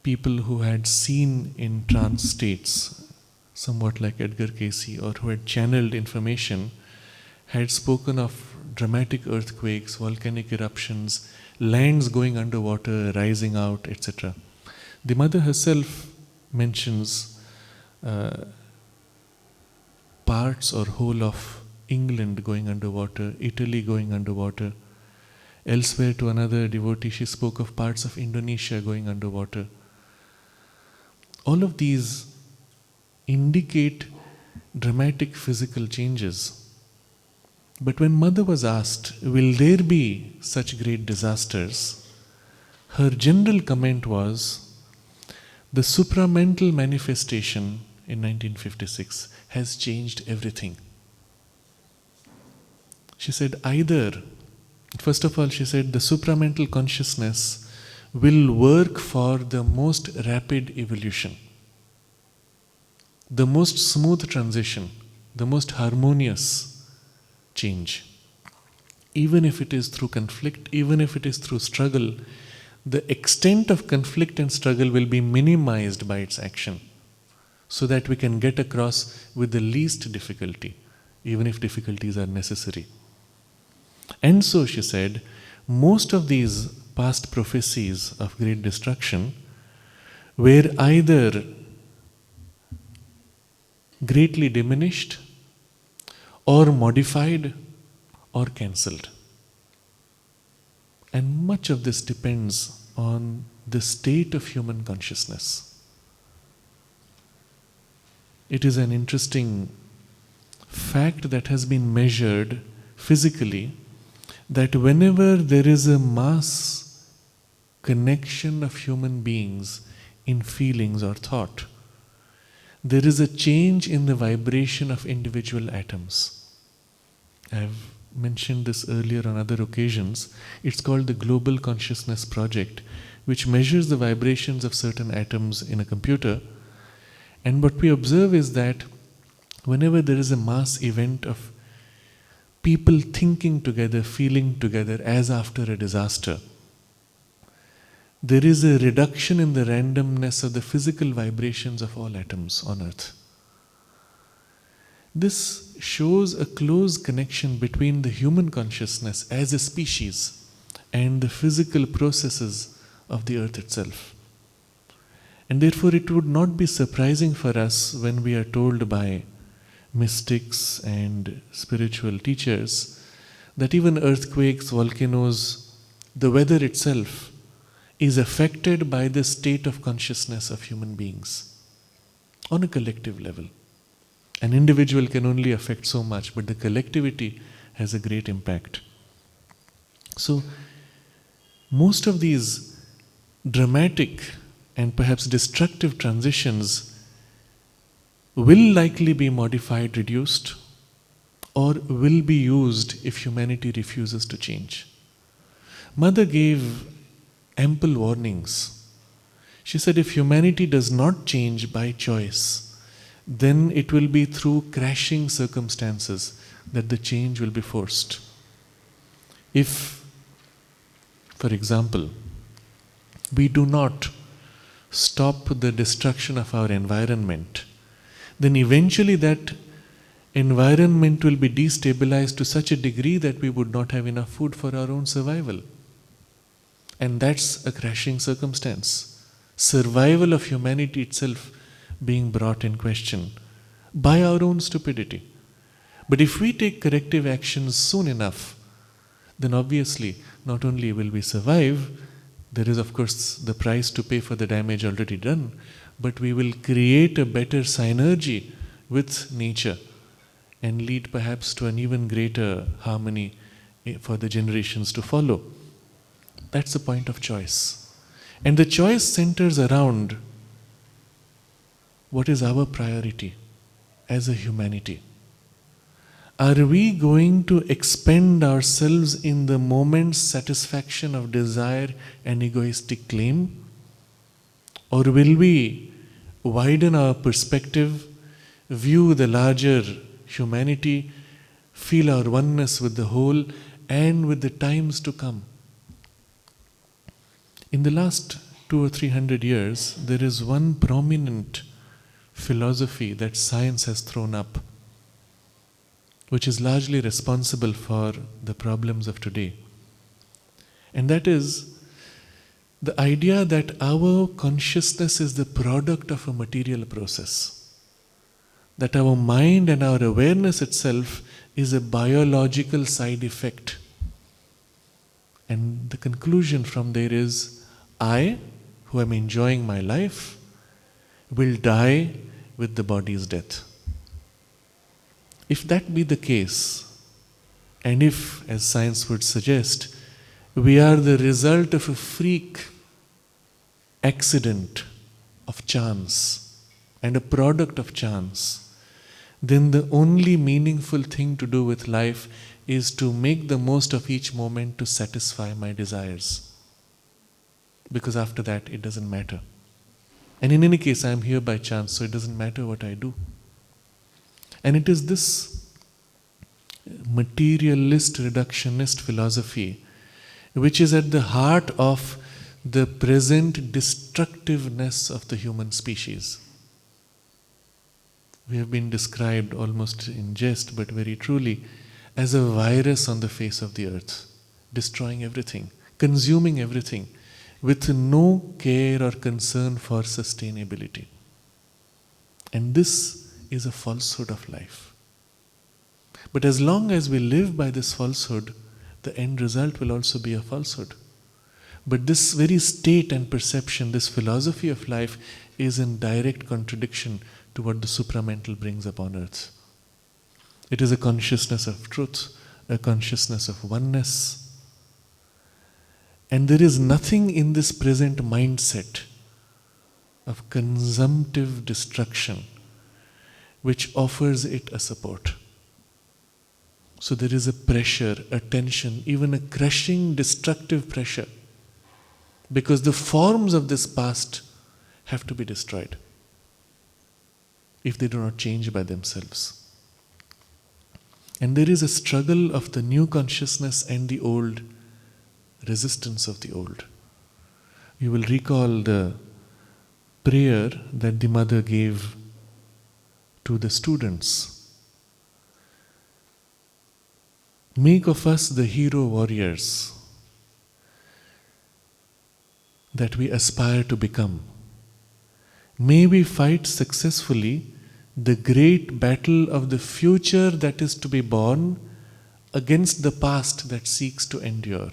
[SPEAKER 1] people who had seen in trance states, somewhat like Edgar Cayce, or who had channeled information, had spoken of dramatic earthquakes, volcanic eruptions, lands going underwater, rising out, etc. The mother herself mentions parts or whole of England going underwater, Italy going underwater. Elsewhere, to another devotee, she spoke of parts of Indonesia going underwater. All of these indicate dramatic physical changes. But when Mother was asked, will there be such great disasters? Her general comment was, the supramental manifestation in 1956 has changed everything. She said first of all, she said the supramental consciousness will work for the most rapid evolution, the most smooth transition, the most harmonious change. Even if it is through conflict, even if it is through struggle, the extent of conflict and struggle will be minimized by its action, so that we can get across with the least difficulty, even if difficulties are necessary. And so, she said, most of these past prophecies of great destruction were either greatly diminished or modified or cancelled. And much of this depends on the state of human consciousness. It is an interesting fact that has been measured physically, that whenever there is a mass connection of human beings in feelings or thought, there is a change in the vibration of individual atoms. I have mentioned this earlier on other occasions. It's called the Global Consciousness Project, which measures the vibrations of certain atoms in a computer. And what we observe is that whenever there is a mass event of people thinking together, feeling together as after a disaster, there is a reduction in the randomness of the physical vibrations of all atoms on Earth. This shows a close connection between the human consciousness as a species and the physical processes of the Earth itself. And therefore it would not be surprising for us when we are told by mystics and spiritual teachers that even earthquakes, volcanoes, the weather itself is affected by the state of consciousness of human beings on a collective level. An individual can only affect so much, but the collectivity has a great impact. So, most of these dramatic and perhaps destructive transitions will likely be modified, reduced, or will be used if humanity refuses to change. Mother gave ample warnings. She said if humanity does not change by choice, then it will be through crashing circumstances that the change will be forced. If, for example, we do not stop the destruction of our environment, then eventually that environment will be destabilized to such a degree that we would not have enough food for our own survival. And that's a crashing circumstance. Survival of humanity itself being brought in question by our own stupidity. But if we take corrective actions soon enough, then obviously not only will we survive, there is of course the price to pay for the damage already done, but we will create a better synergy with nature and lead perhaps to an even greater harmony for the generations to follow. That's the point of choice. And the choice centers around what is our priority as a humanity. Are we going to expend ourselves in the moment's satisfaction of desire and egoistic claim? Or will we widen our perspective, view the larger humanity, feel our oneness with the whole and with the times to come? In the last 200 or 300 years, there is one prominent philosophy that science has thrown up, which is largely responsible for the problems of today. And that is the idea that our consciousness is the product of a material process. That our mind and our awareness itself is a biological side effect. And the conclusion from there is, I, who am enjoying my life, will die with the body's death. If that be the case, and if, as science would suggest, we are the result of a freak accident of chance and a product of chance, then the only meaningful thing to do with life is to make the most of each moment to satisfy my desires. Because after that, it doesn't matter. And in any case, I am here by chance, so it doesn't matter what I do. And it is this materialist, reductionist philosophy which is at the heart of the present destructiveness of the human species. We have been described almost in jest, but very truly, as a virus on the face of the earth, destroying everything, consuming everything, with no care or concern for sustainability. And this is a falsehood of life. But as long as we live by this falsehood, the end result will also be a falsehood. But this very state and perception, this philosophy of life, is in direct contradiction to what the supramental brings upon earth. It is a consciousness of truth, a consciousness of oneness. And there is nothing in this present mindset of consumptive destruction which offers it a support. So there is a pressure, a tension, even a crushing, destructive pressure, because the forms of this past have to be destroyed if they do not change by themselves. And there is a struggle of the new consciousness and the old, resistance of the old. You will recall the prayer that the mother gave to the students. Make of us the hero warriors that we aspire to become. May we fight successfully the great battle of the future that is to be born against the past that seeks to endure,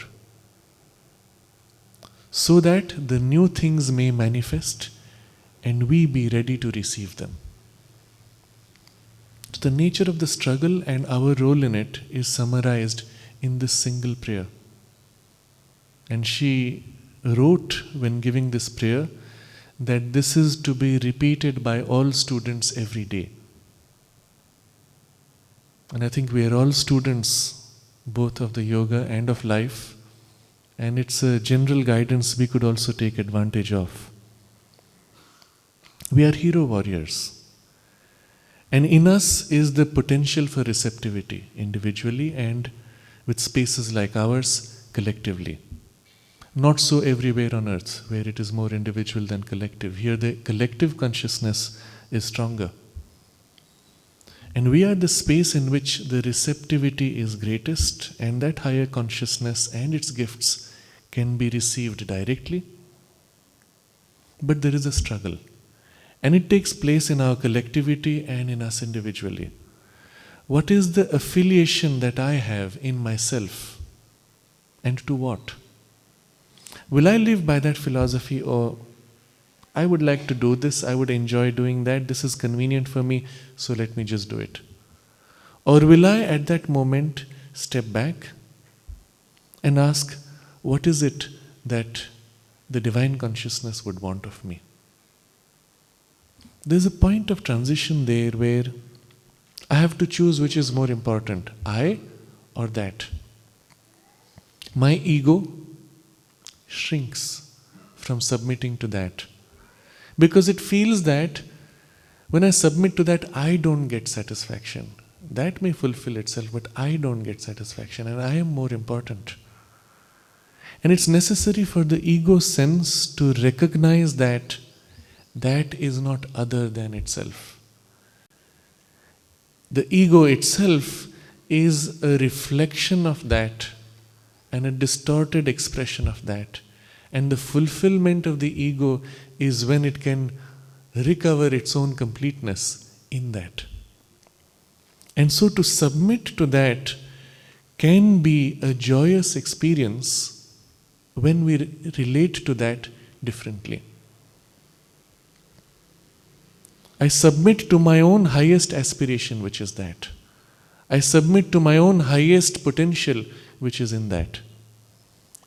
[SPEAKER 1] so that the new things may manifest and we be ready to receive them. So the nature of the struggle and our role in it is summarized in this single prayer. And she wrote when giving this prayer that this is to be repeated by all students every day. And I think we are all students, both of the yoga and of life, and it's a general guidance we could also take advantage of. We are hero warriors. And in us is the potential for receptivity, individually and with spaces like ours, collectively. Not so everywhere on earth, where it is more individual than collective. Here the collective consciousness is stronger. And we are the space in which the receptivity is greatest, and that higher consciousness and its gifts can be received directly. But there is a struggle. And it takes place in our collectivity and in us individually. What is the affiliation that I have in myself? And to what? Will I live by that philosophy, or I would like to do this, I would enjoy doing that, this is convenient for me, so let me just do it? Or will I at that moment step back and ask, what is it that the divine consciousness would want of me? There's a point of transition there where I have to choose which is more important, I or that. My ego shrinks from submitting to that, because it feels that when I submit to that, I don't get satisfaction. That may fulfill itself, but I don't get satisfaction, and I am more important. And it's necessary for the ego sense to recognize that that is not other than itself. The ego itself is a reflection of that and a distorted expression of that. And the fulfillment of the ego is when it can recover its own completeness in that. And so to submit to that can be a joyous experience when we relate to that differently. I submit to my own highest aspiration, which is that. I submit to my own highest potential, which is in that.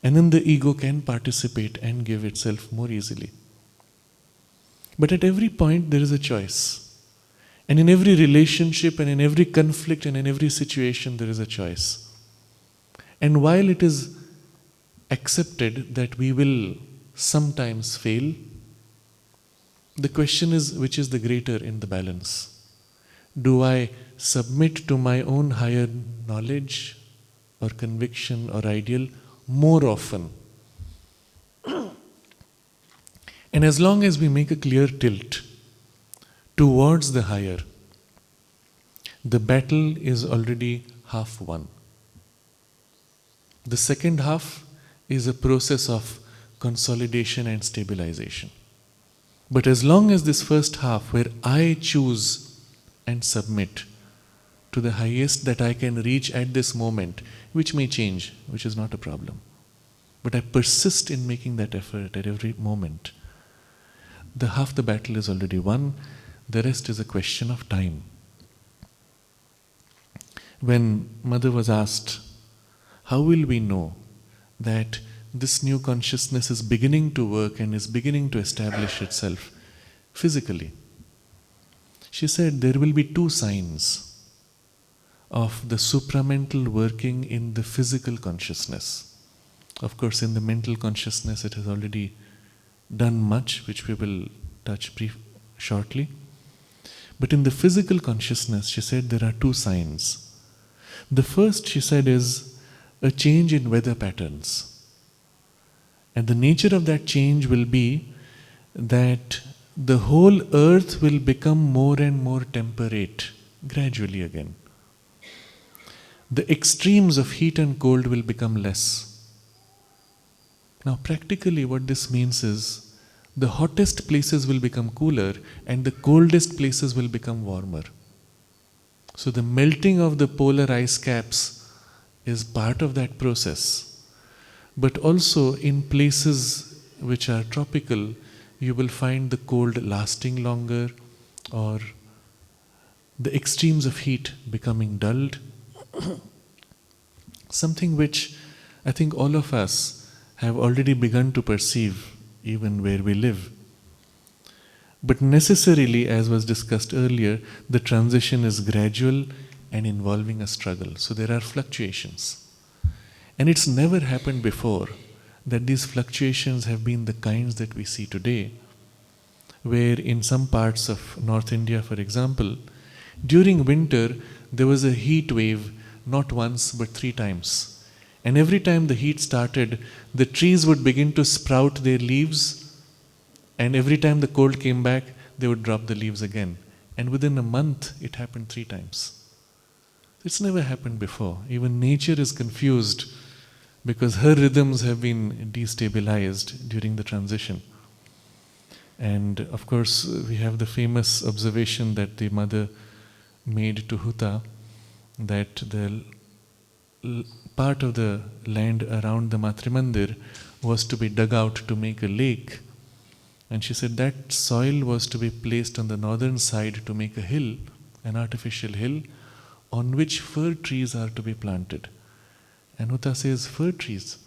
[SPEAKER 1] And then the ego can participate and give itself more easily. But at every point there is a choice. And in every relationship and in every conflict and in every situation there is a choice. And while it is accepted that we will sometimes fail, the question is, which is the greater in the balance? Do I submit to my own higher knowledge or conviction or ideal more often? And as long as we make a clear tilt towards the higher, the battle is already half won. The second half is a process of consolidation and stabilization. But as long as this first half, where I choose and submit to the highest that I can reach at this moment, which may change, which is not a problem, but I persist in making that effort at every moment, the half the battle is already won. The rest is a question of time. When Mother was asked, how will we know that this new consciousness is beginning to work and is beginning to establish itself physically? She said there will be two signs of the supramental working in the physical consciousness. Of course, in the mental consciousness it has already done much, which we will touch shortly. But in the physical consciousness, she said there are two signs. The first, she said, is a change in weather patterns. And the nature of that change will be that the whole earth will become more and more temperate, gradually again. The extremes of heat and cold will become less. Now, practically what this means is the hottest places will become cooler and the coldest places will become warmer. So the melting of the polar ice caps is part of that process. But also in places which are tropical, you will find the cold lasting longer, or the extremes of heat becoming dulled. Something which I think all of us have already begun to perceive even where we live. But necessarily, as was discussed earlier, the transition is gradual and involving a struggle. So there are fluctuations. And it's never happened before that these fluctuations have been the kinds that we see today, where in some parts of North India, for example, during winter there was a heat wave not once but 3 times. And every time the heat started, the trees would begin to sprout their leaves, and every time the cold came back, they would drop the leaves again. And within a month, it happened 3 times. It's never happened before. Even nature is confused because her rhythms have been destabilized during the transition. And of course, we have the famous observation that the mother made to Huta, that the part of the land around the Matrimandir was to be dug out to make a lake. And she said that soil was to be placed on the northern side to make a hill, an artificial hill, on which fir trees are to be planted. And Huta says, fir trees?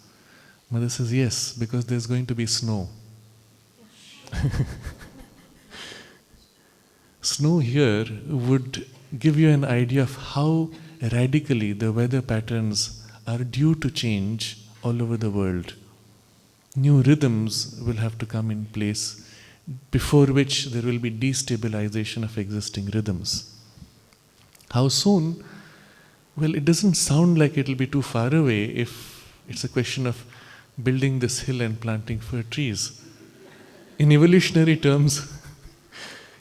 [SPEAKER 1] Mother says, yes, because there's going to be snow. Snow here would give you an idea of how radically the weather patterns are due to change all over the world. New rhythms will have to come in place, before which there will be destabilization of existing rhythms. How soon? Well, it doesn't sound like it will be too far away if it's a question of building this hill and planting fir trees. In evolutionary terms,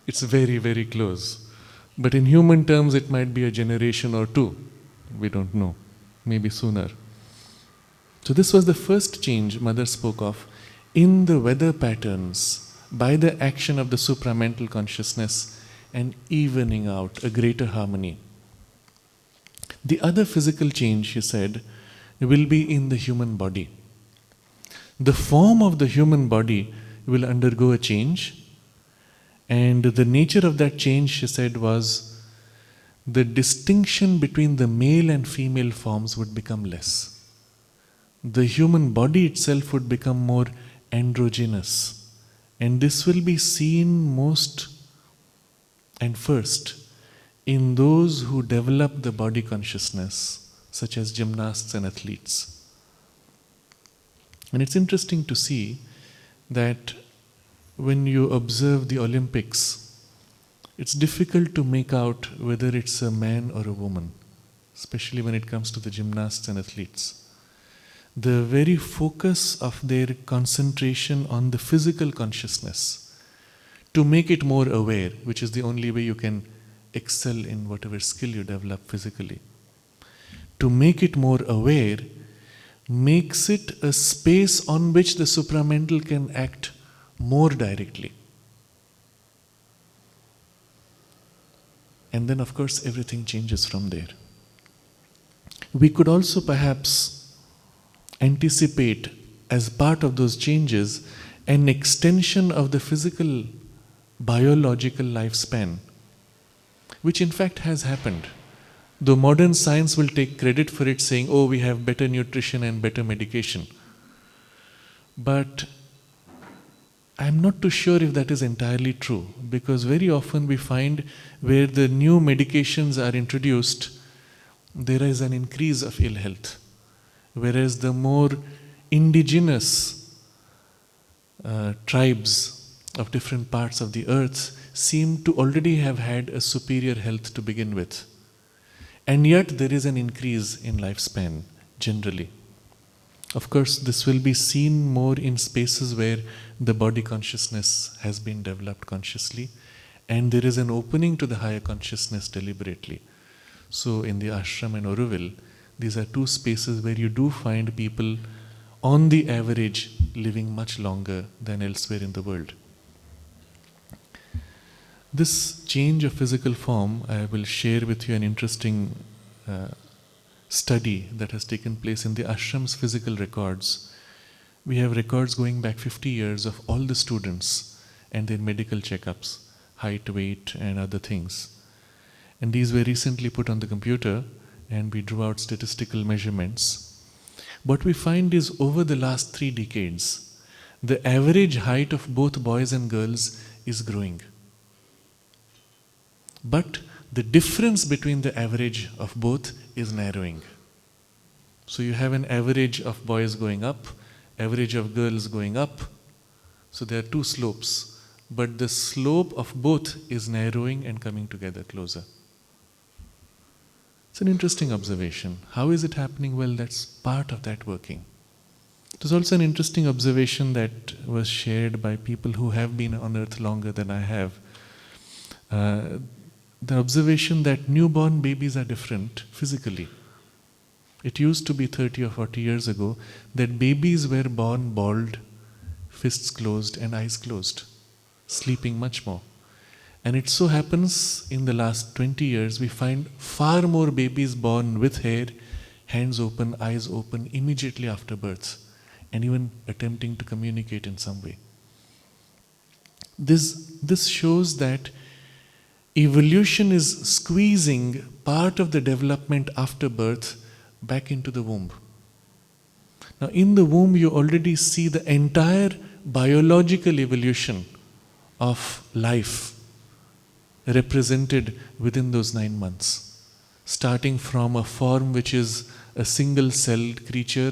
[SPEAKER 1] it's very, very close. But in human terms, it might be a generation or 2. We don't know. Maybe sooner. So this was the first change Mother spoke of in the weather patterns by the action of the supramental consciousness and evening out a greater harmony. The other physical change, she said, will be in the human body. The form of the human body will undergo a change, and the nature of that change, she said, was the distinction between the male and female forms would become less. The human body itself would become more androgynous, and this will be seen most and first in those who develop the body consciousness, such as gymnasts and athletes. And it's interesting to see that when you observe the Olympics, it's difficult to make out whether it's a man or a woman, especially when it comes to the gymnasts and athletes. The very focus of their concentration on the physical consciousness to make it more aware, which is the only way you can excel in whatever skill you develop physically. To make it more aware makes it a space on which the supramental can act more directly. And then, of course, everything changes from there. We could also perhaps anticipate, as part of those changes, an extension of the physical biological lifespan, which in fact has happened. Though modern science will take credit for it, saying, oh, we have better nutrition and better medication. But I'm not too sure if that is entirely true, because very often we find where the new medications are introduced, there is an increase of ill health. Whereas the more indigenous tribes of different parts of the earth seem to already have had a superior health to begin with. And yet there is an increase in lifespan generally. Of course, this will be seen more in spaces where the body consciousness has been developed consciously, and there is an opening to the higher consciousness deliberately. So in the ashram and Auroville, these are 2 spaces where you do find people on the average living much longer than elsewhere in the world. This change of physical form, I will share with you an interesting study that has taken place in the ashram's physical records. We have records going back 50 years of all the students and their medical checkups, height, weight, and other things. And these were recently put on the computer, and we drew out statistical measurements. What we find is over the last 3 decades, the average height of both boys and girls is growing. But the difference between the average of both is narrowing. So you have an average of boys going up, average of girls going up. So there are 2 slopes, but the slope of both is narrowing and coming together closer. It's an interesting observation. How is it happening? Well, that's part of that working. There's also an interesting observation that was shared by people who have been on earth longer than I have. The observation that newborn babies are different physically. It used to be 30 or 40 years ago that babies were born bald, fists closed and eyes closed, sleeping much more. And it so happens in the last 20 years we find far more babies born with hair, hands open, eyes open immediately after birth, and even attempting to communicate in some way. This shows that evolution is squeezing part of the development after birth back into the womb. Now, in the womb, you already see the entire biological evolution of life represented within those 9 months, starting from a form which is a single-celled creature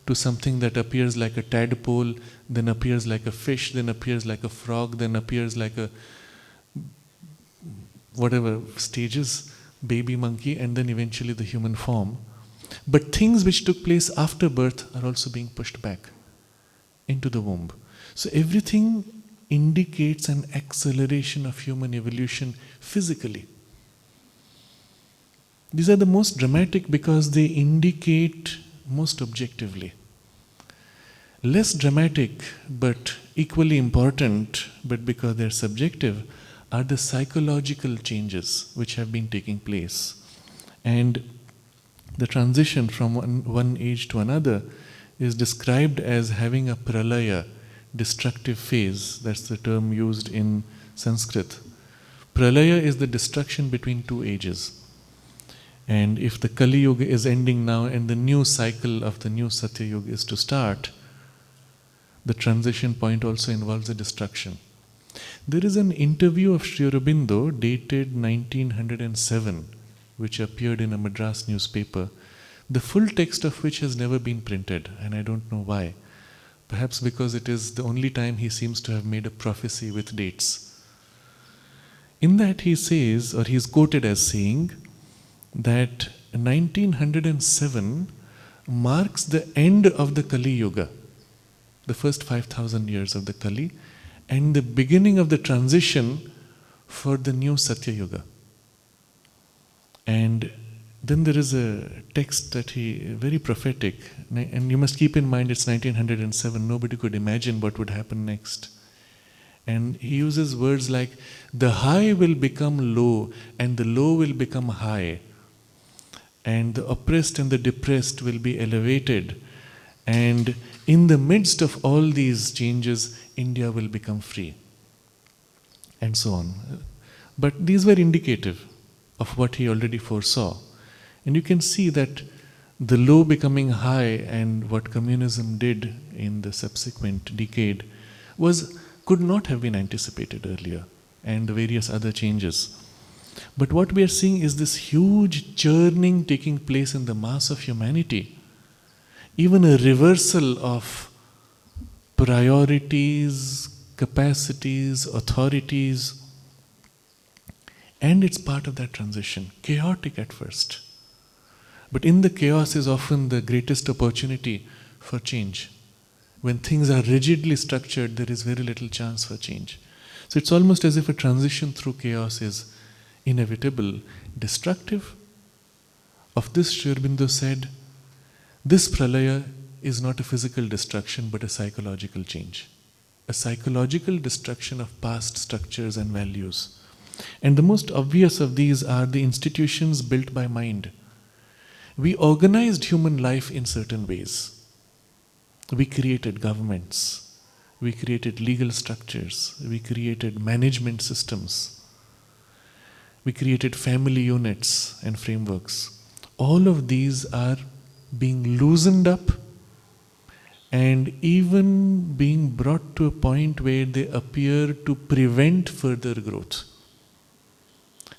[SPEAKER 1] to something that appears like a tadpole, then appears like a fish, then appears like a frog, then appears like a whatever stages, baby monkey, and then eventually the human form. But things which took place after birth are also being pushed back into the womb. So everything indicates an acceleration of human evolution physically. These are the most dramatic because they indicate most objectively. Less dramatic but equally important, but because they're subjective, are the psychological changes which have been taking place. And the transition from one age to another is described as having a Pralaya, destructive phase. That's the term used in Sanskrit. Pralaya is the destruction between 2 ages. And if the Kali Yuga is ending now and the new cycle of the new Satya Yuga is to start, the transition point also involves a destruction. There is an interview of Sri Aurobindo dated 1907, which appeared in a Madras newspaper, the full text of which has never been printed, and I don't know why. Perhaps because it is the only time he seems to have made a prophecy with dates. In that he says, or he is quoted as saying, that 1907 marks the end of the Kali Yuga, the first 5,000 years of the Kali, and the beginning of the transition for the new Satya Yuga. And then there is a text that very prophetic, and you must keep in mind it's 1907, nobody could imagine what would happen next. And he uses words like, the high will become low, and the low will become high, and the oppressed and the depressed will be elevated, and in the midst of all these changes, India will become free, and so on. But these were indicative of what he already foresaw. And you can see that the low becoming high and what communism did in the subsequent decade could not have been anticipated earlier, and the various other changes. But what we are seeing is this huge churning taking place in the mass of humanity. Even a reversal of priorities, capacities, authorities, and it's part of that transition. Chaotic at first. But in the chaos is often the greatest opportunity for change. When things are rigidly structured, there is very little chance for change. So it's almost as if a transition through chaos is inevitable, destructive. Of this, Sri Aurobindo said, this pralaya is not a physical destruction but a psychological change. A psychological destruction of past structures and values. And the most obvious of these are the institutions built by mind. We organized human life in certain ways. We created governments, we created legal structures, we created management systems, we created family units and frameworks. All of these are being loosened up and even being brought to a point where they appear to prevent further growth.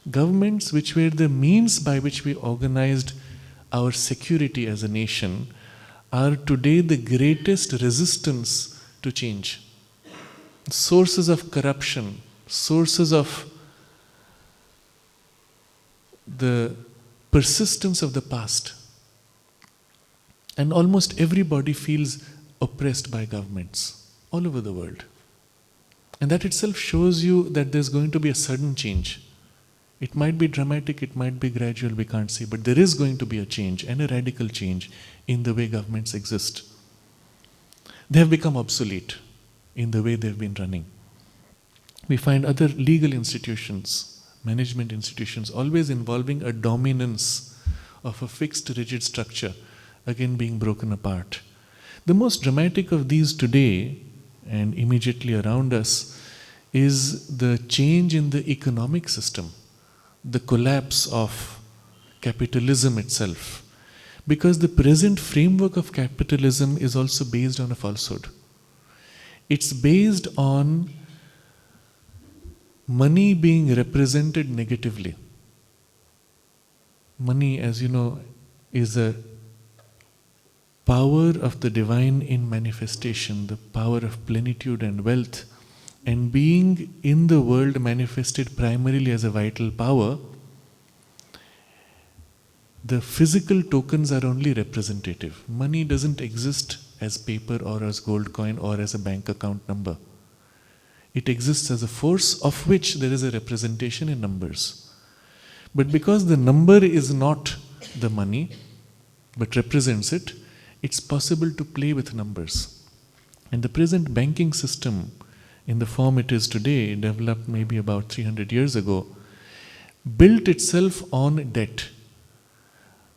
[SPEAKER 1] Governments, which were the means by which we organized our security as a nation, are today the greatest resistance to change. Sources of corruption, sources of the persistence of the past. And almost everybody feels oppressed by governments all over the world. And that itself shows you that there's going to be a sudden change. It might be dramatic, it might be gradual, we can't see, but there is going to be a change, and a radical change in the way governments exist. They have become obsolete in the way they've been running. We find other legal institutions, management institutions, always involving a dominance of a fixed, rigid structure, again being broken apart. The most dramatic of these today, and immediately around us, is the change in the economic system, the collapse of capitalism itself. Because the present framework of capitalism is also based on a falsehood. It's based on money being represented negatively. Money, as you know, is a power of the divine in manifestation, the power of plenitude and wealth, and being in the world manifested primarily as a vital power. The physical tokens are only representative. Money doesn't exist as paper or as gold coin or as a bank account number. It exists as a force of which there is a representation in numbers. But because the number is not the money, but represents it, it's possible to play with numbers. And the present banking system, in the form it is today, developed maybe about 300 years ago, built itself on debt.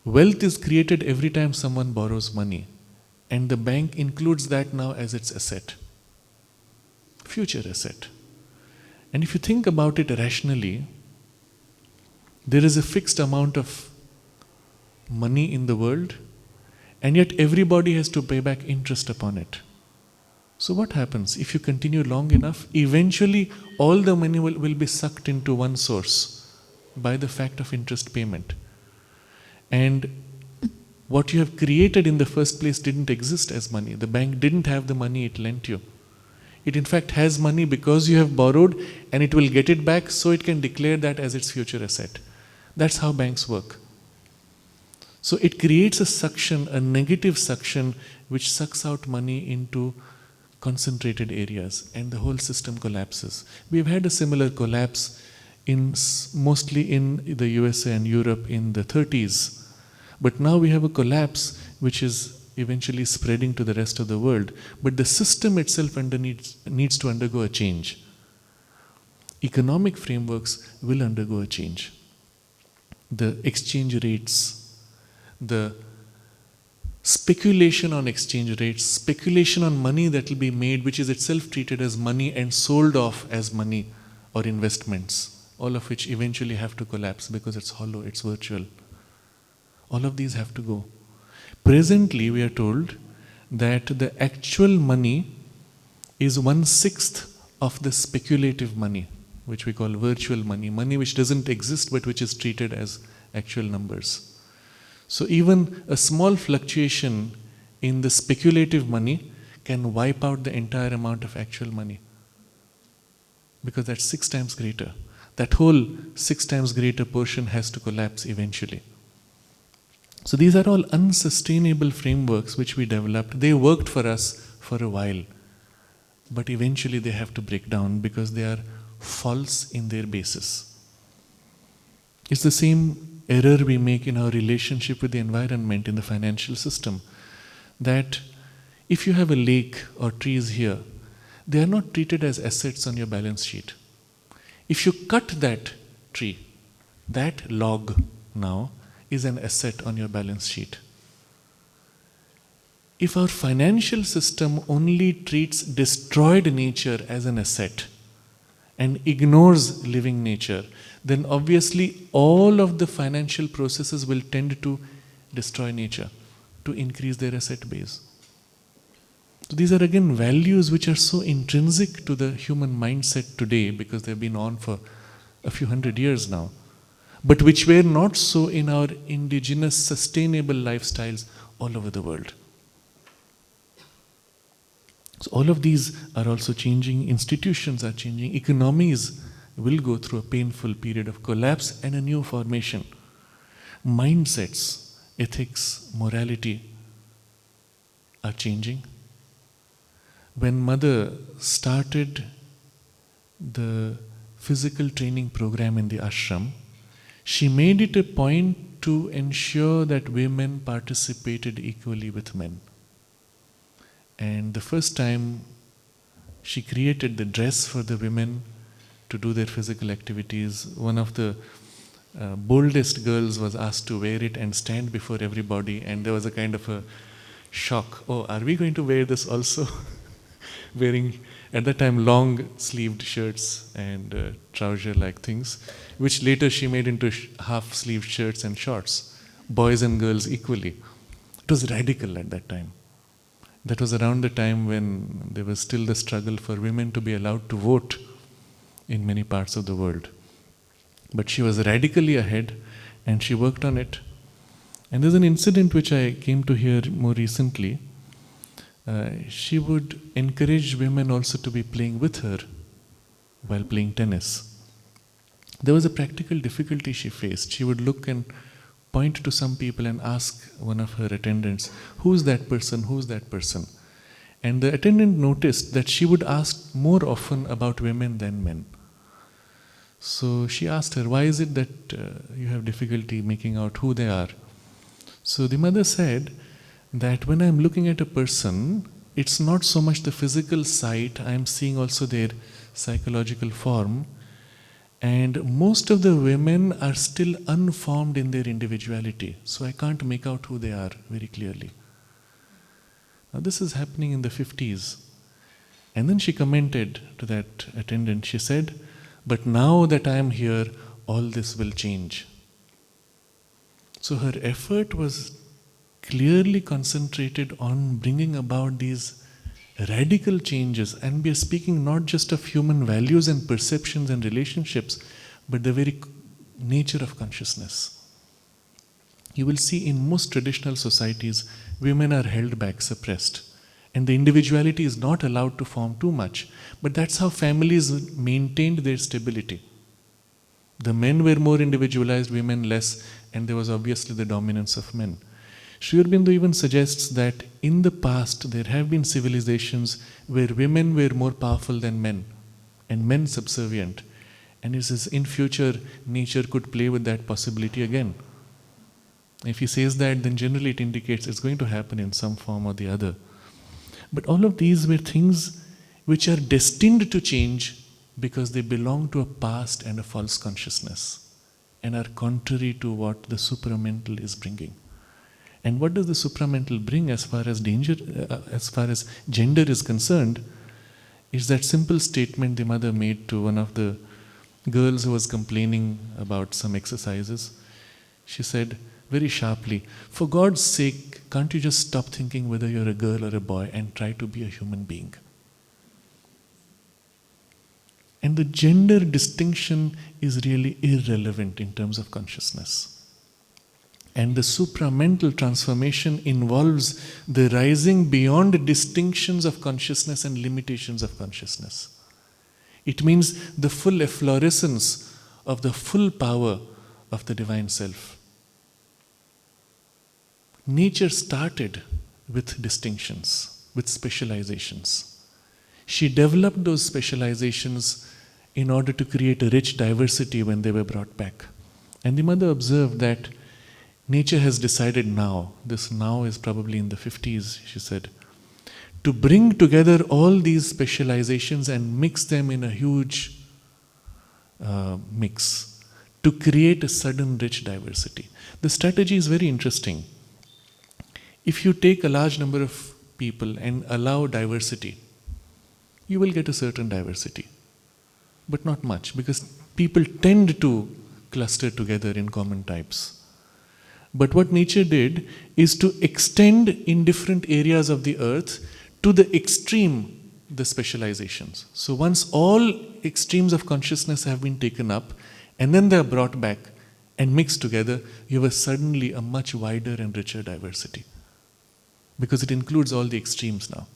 [SPEAKER 1] Wealth is created every time someone borrows money, and the bank includes that now as its asset, future asset. And if you think about it rationally, there is a fixed amount of money in the world, and yet everybody has to pay back interest upon it. So what happens? If you continue long enough, eventually all the money will be sucked into one source by the fact of interest payment. And what you have created in the first place didn't exist as money. The bank didn't have the money it lent you. It in fact has money because you have borrowed, and it will get it back, so it can declare that as its future asset. That's how banks work. So it creates a suction, a negative suction, which sucks out money into concentrated areas, and the whole system collapses. We've had a similar collapse mostly in the USA and Europe in the 30s. But now we have a collapse which is eventually spreading to the rest of the world. But the system itself needs to undergo a change. Economic frameworks will undergo a change. The exchange rates, the speculation on exchange rates, speculation on money that will be made, which is itself treated as money and sold off as money or investments, all of which eventually have to collapse because it's hollow, it's virtual. All of these have to go. Presently, we are told that the actual money is 1/6 of the speculative money, which we call virtual money, money which doesn't exist but which is treated as actual numbers. So even a small fluctuation in the speculative money can wipe out the entire amount of actual money, because that's 6 times greater. That whole 6 times greater portion has to collapse eventually. So these are all unsustainable frameworks which we developed. They worked for us for a while, but eventually they have to break down because they are false in their basis. It's the same error we make in our relationship with the environment in the financial system, that if you have a lake or trees here, they are not treated as assets on your balance sheet. If you cut that tree, that log now is an asset on your balance sheet. If our financial system only treats destroyed nature as an asset and ignores living nature, then obviously all of the financial processes will tend to destroy nature, to increase their asset base. So these are again values which are so intrinsic to the human mindset today because they've been on for a few hundred years now, but which were not so in our indigenous sustainable lifestyles all over the world. So all of these are also changing, institutions are changing, economies will go through a painful period of collapse and a new formation. Mindsets, ethics, morality are changing. When Mother started the physical training program in the ashram, she made it a point to ensure that women participated equally with men. And the first time she created the dress for the women to do their physical activities, one of the boldest girls was asked to wear it and stand before everybody, and there was a kind of a shock. Oh, are we going to wear this also? Wearing, at that time, long sleeved shirts and trouser-like things, which later she made into half-sleeved shirts and shorts, boys and girls equally. It was radical at that time. That was around the time when there was still the struggle for women to be allowed to vote in many parts of the world. But she was radically ahead and she worked on it. And there's an incident which I came to hear more recently. She would encourage women also to be playing with her while playing tennis. There was a practical difficulty she faced. She would look and point to some people and ask one of her attendants, who's that person, who's that person? And the attendant noticed that she would ask more often about women than men. So she asked her, why is it that you have difficulty making out who they are? So the mother said that when I'm looking at a person, it's not so much the physical sight, I'm seeing also their psychological form. And most of the women are still unformed in their individuality, so I can't make out who they are very clearly. Now this is happening in the 50s. And then she commented to that attendant, she said, but now that I am here, all this will change. So her effort was clearly concentrated on bringing about these radical changes, and we are speaking not just of human values and perceptions and relationships, but the very nature of consciousness. You will see in most traditional societies, women are held back, suppressed, and the individuality is not allowed to form too much. But that's how families maintained their stability. The men were more individualized, women less, and there was obviously the dominance of men. Sri Aurobindo even suggests that in the past there have been civilizations where women were more powerful than men and men subservient. And he says in future nature could play with that possibility again. If he says that, then generally it indicates it's going to happen in some form or the other. But all of these were things which are destined to change because they belong to a past and a false consciousness and are contrary to what the supramental is bringing. And what does the supramental bring as far as gender is concerned is that simple statement the mother made to one of the girls who was complaining about some exercises. She said very sharply, for God's sake, can't you just stop thinking whether you're a girl or a boy and try to be a human being? And the gender distinction is really irrelevant in terms of consciousness. And the supramental transformation involves the rising beyond distinctions of consciousness and limitations of consciousness. It means the full efflorescence of the full power of the divine self. Nature started with distinctions, with specializations. She developed those specializations in order to create a rich diversity when they were brought back. And the mother observed that nature has decided now, this now is probably in the 50s, she said, to bring together all these specializations and mix them in a huge mix to create a sudden rich diversity. The strategy is very interesting. If you take a large number of people and allow diversity, you will get a certain diversity, but not much, because people tend to cluster together in common types. But what nature did is to extend in different areas of the earth to the extreme the specializations. So once all extremes of consciousness have been taken up and then they are brought back and mixed together, you have suddenly a much wider and richer diversity, because it includes all the extremes now.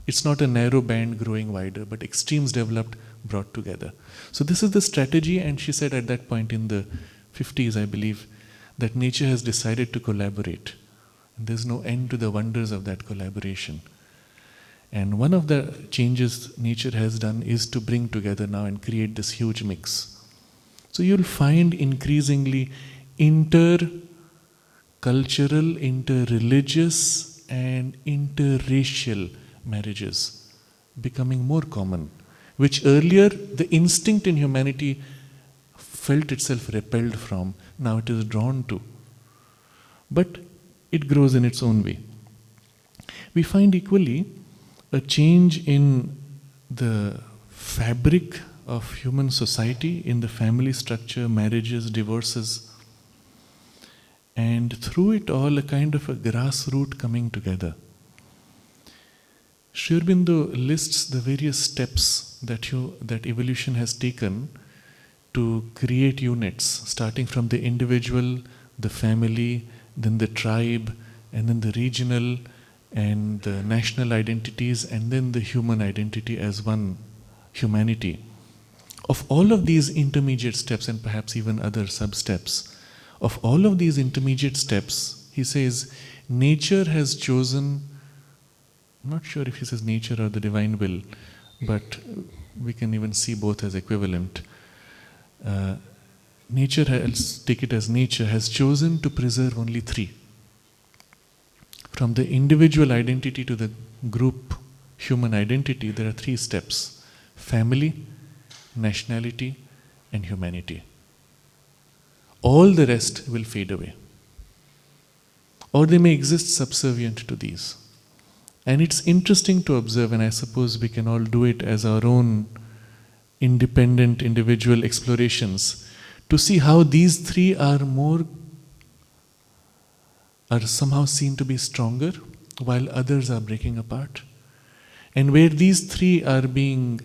[SPEAKER 1] It's not a narrow band growing wider, but extremes developed, brought together. So this is the strategy, and she said at that point in the 50s, I believe, that nature has decided to collaborate. And there's no end to the wonders of that collaboration. And one of the changes nature has done is to bring together now and create this huge mix. So you'll find increasingly intercultural, interreligious, and interracial marriages becoming more common, which earlier the instinct in humanity felt itself repelled from, now it is drawn to. But it grows in its own way. We find equally a change in the fabric of human society, in the family structure, marriages, divorces, and through it all a kind of a grassroots coming together. Sri Aurobindo lists the various steps that evolution has taken to create units, starting from the individual, the family, then the tribe, and then the regional and the national identities, and then the human identity as one humanity. Of all of these intermediate steps, and perhaps even other sub-steps, of all of these intermediate steps, he says, nature has chosen, I'm not sure if he says nature or the divine will, but we can even see both as equivalent. Nature, let's take it as nature, has chosen to preserve only three. From the individual identity to the group human identity, there are three steps: family, nationality, and humanity. All the rest will fade away, or they may exist subservient to these. And it's interesting to observe, and I suppose we can all do it as our own independent individual explorations, to see how these three are somehow seen to be stronger, while others are breaking apart. And where these three are being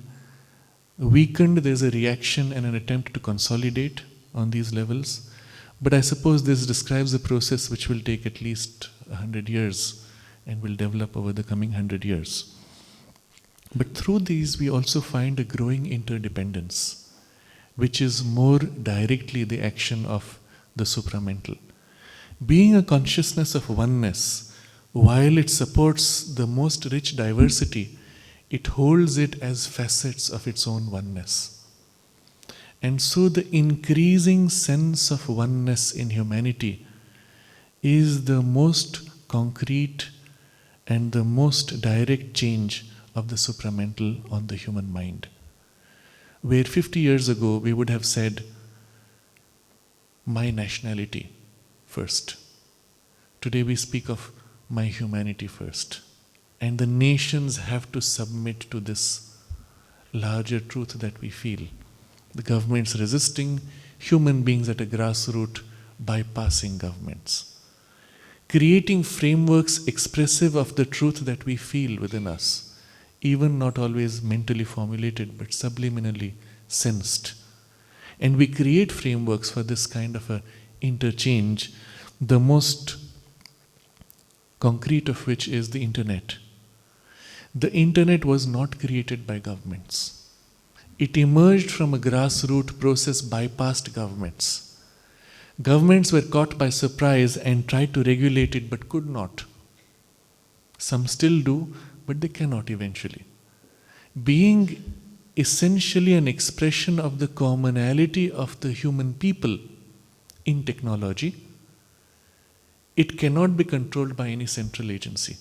[SPEAKER 1] weakened, there's a reaction and an attempt to consolidate on these levels. But I suppose this describes a process which will take at least 100 years and will develop over the coming 100 years. But through these we also find a growing interdependence, which is more directly the action of the supramental. Being a consciousness of oneness, while it supports the most rich diversity, it holds it as facets of its own oneness. And so the increasing sense of oneness in humanity is the most concrete and the most direct change of the supramental on the human mind. Where 50 years ago we would have said, my nationality first. Today we speak of my humanity first. And the nations have to submit to this larger truth that we feel. The governments resisting, human beings at a grassroots bypassing governments. Creating frameworks expressive of the truth that we feel within us, even not always mentally formulated, but subliminally sensed. And we create frameworks for this kind of a interchange, the most concrete of which is the internet. The internet was not created by governments. It emerged from a grassroots process, bypassed governments. Governments were caught by surprise and tried to regulate it but could not. Some still do, but they cannot eventually. Being essentially an expression of the commonality of the human people in technology, it cannot be controlled by any central agency.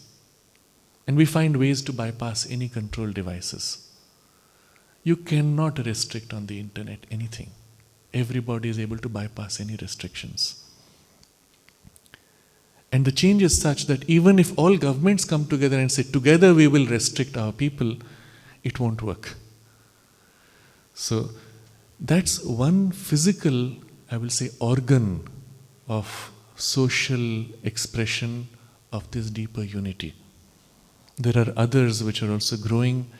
[SPEAKER 1] And we find ways to bypass any control devices. You cannot restrict on the internet anything. everybody is able to bypass any restrictions. And the change is such that even if all governments come together and say, together we will restrict our people, it won't work. So that's one physical, I will say, organ of social expression of this deeper unity. There are others which are also growing,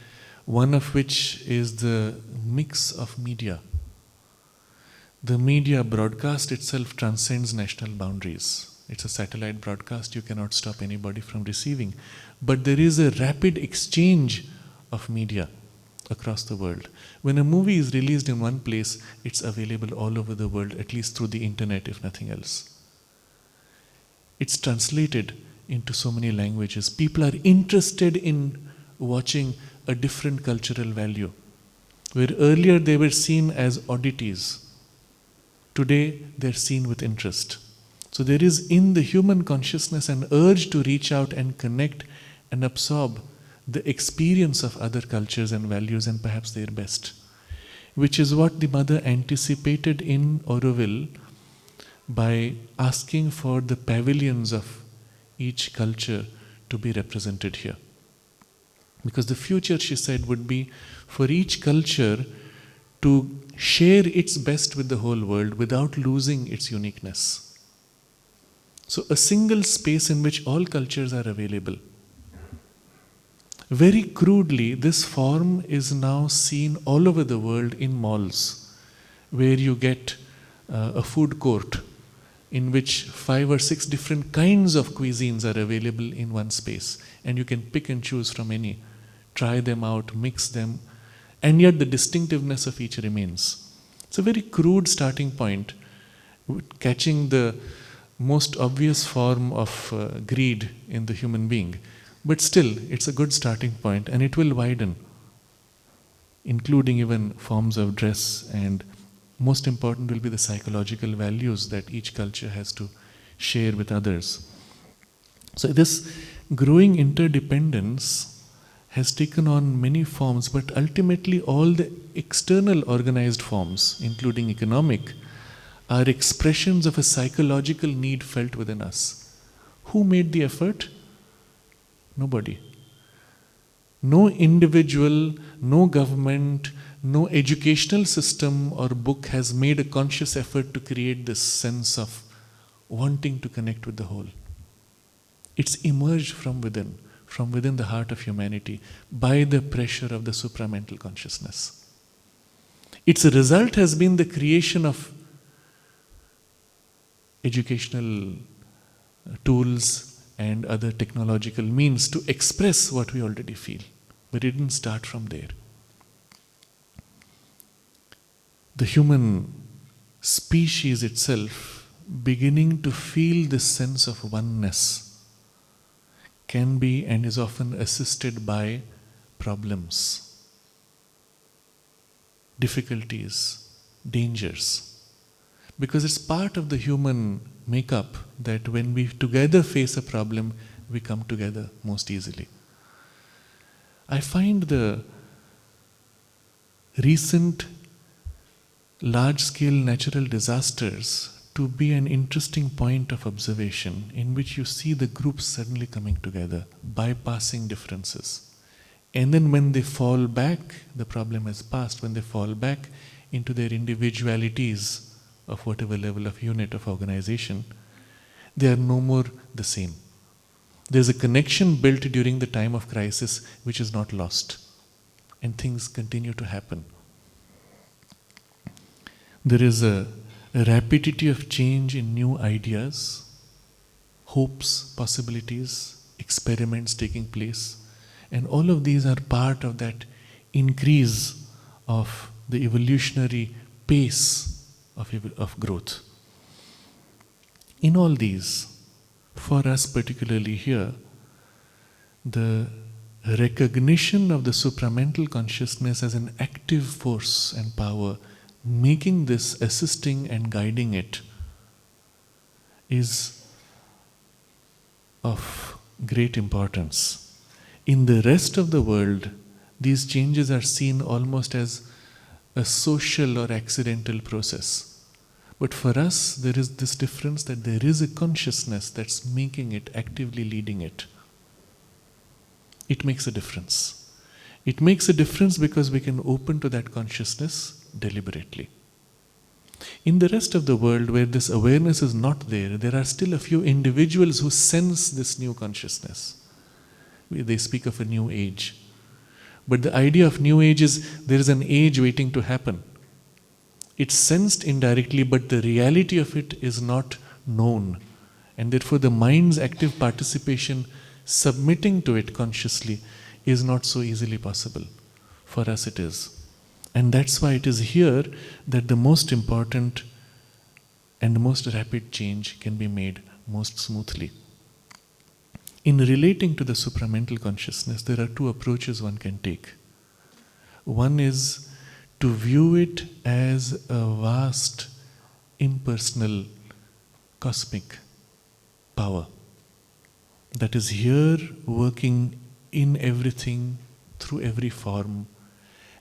[SPEAKER 1] one of which is the mix of media. The media broadcast itself transcends national boundaries. It's a satellite broadcast, you cannot stop anybody from receiving. But there is a rapid exchange of media across the world. When a movie is released in one place, it's available all over the world, at least through the internet, if nothing else. It's translated into so many languages. People are interested in watching a different cultural value. Where earlier they were seen as oddities, today they're seen with interest. So there is in the human consciousness an urge to reach out and connect and absorb the experience of other cultures and values and perhaps their best. Which is what the mother anticipated in Auroville by asking for the pavilions of each culture to be represented here. Because the future, she said, would be for each culture to share its best with the whole world without losing its uniqueness. So a single space in which all cultures are available. Very crudely, this form is now seen all over the world in malls, where you get a food court in which 5 or 6 different kinds of cuisines are available in one space, and you can pick and choose from any, try them out, mix them, and yet the distinctiveness of each remains. It's a very crude starting point, catching the most obvious form of greed in the human being. But still, it's a good starting point, and it will widen, including even forms of dress, and most important will be the psychological values that each culture has to share with others. So this growing interdependence has taken on many forms, but ultimately all the external organized forms, including economic, are expressions of a psychological need felt within us. Who made the effort? Nobody. No individual, no government, no educational system or book has made a conscious effort to create this sense of wanting to connect with the whole. It's emerged from within the heart of humanity, by the pressure of the supramental consciousness. Its result has been the creation of educational tools and other technological means to express what we already feel. But it didn't start from there. The human species itself, beginning to feel this sense of oneness, can be and is often assisted by problems, difficulties, dangers. Because it's part of the human makeup that when we together face a problem, we come together most easily. I find the recent large-scale natural disasters to be an interesting point of observation in which you see the groups suddenly coming together, bypassing differences. And then when they fall back, the problem has passed, when they fall back into their individualities of whatever level of unit of organization, they are no more the same. There's a connection built during the time of crisis which is not lost, and things continue to happen. There is a rapidity of change in new ideas, hopes, possibilities, experiments taking place, and all of these are part of that increase of the evolutionary pace of growth. In all these, for us particularly here, the recognition of the supramental consciousness as an active force and power, making this, assisting and guiding it, is of great importance. In the rest of the world, these changes are seen almost as a social or accidental process. But for us, there is this difference that there is a consciousness that's making it, actively leading it. It makes a difference. It makes a difference because we can open to that consciousness deliberately. In the rest of the world, where this awareness is not there, there are still a few individuals who sense this new consciousness. They speak of a new age. But the idea of new age is there is an age waiting to happen. It's sensed indirectly, but the reality of it is not known. And therefore the mind's active participation, submitting to it consciously, is not so easily possible. For us it is. And that's why it is here that the most important and the most rapid change can be made most smoothly. In relating to the supramental consciousness, there are two approaches one can take. One is to view it as a vast, impersonal, cosmic power that is here working in everything, through every form,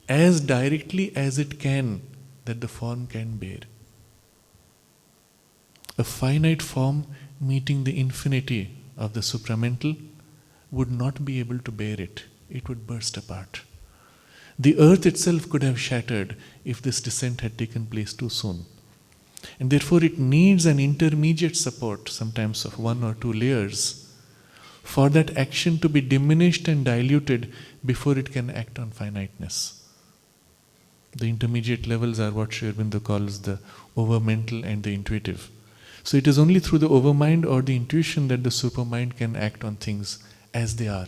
[SPEAKER 1] as directly as it can, that the form can bear. A finite form meeting the infinity of the supramental would not be able to bear it. It would burst apart. The earth itself could have shattered if this descent had taken place too soon. And therefore it needs an intermediate support, sometimes of 1 or 2 layers, for that action to be diminished and diluted before it can act on finiteness. The intermediate levels are what Sri Aurobindo calls the overmental and the intuitive. So it is only through the overmind or the intuition that the supermind can act on things as they are.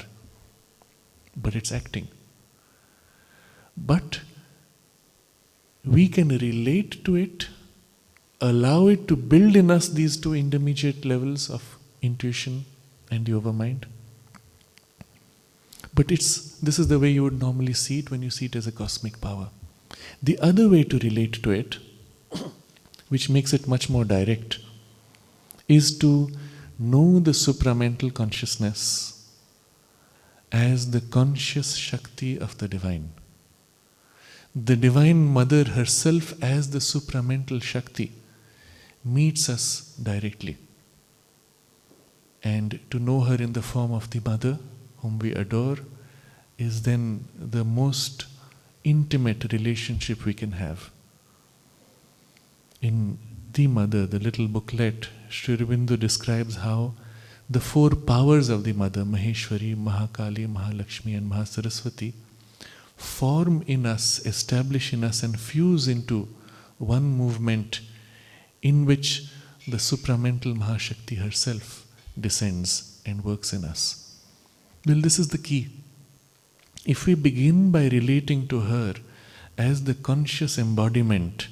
[SPEAKER 1] But it's acting. But we can relate to it, allow it to build in us these two intermediate levels of intuition and the overmind. But this is the way you would normally see it when you see it as a cosmic power. The other way to relate to it, which makes it much more direct, is to know the supramental consciousness as the conscious Shakti of the Divine. The Divine Mother herself as the supramental Shakti meets us directly. And to know her in the form of the Mother, whom we adore, is then the most intimate relationship we can have. In The Mother, the little booklet, Sri Aurobindo describes how the 4 powers of the Mother, Maheshwari, Mahakali, Mahalakshmi and Mahasaraswati, form in us, establish in us and fuse into one movement in which the supramental Mahashakti herself descends and works in us. Well, this is the key. If we begin by relating to her as the conscious embodiment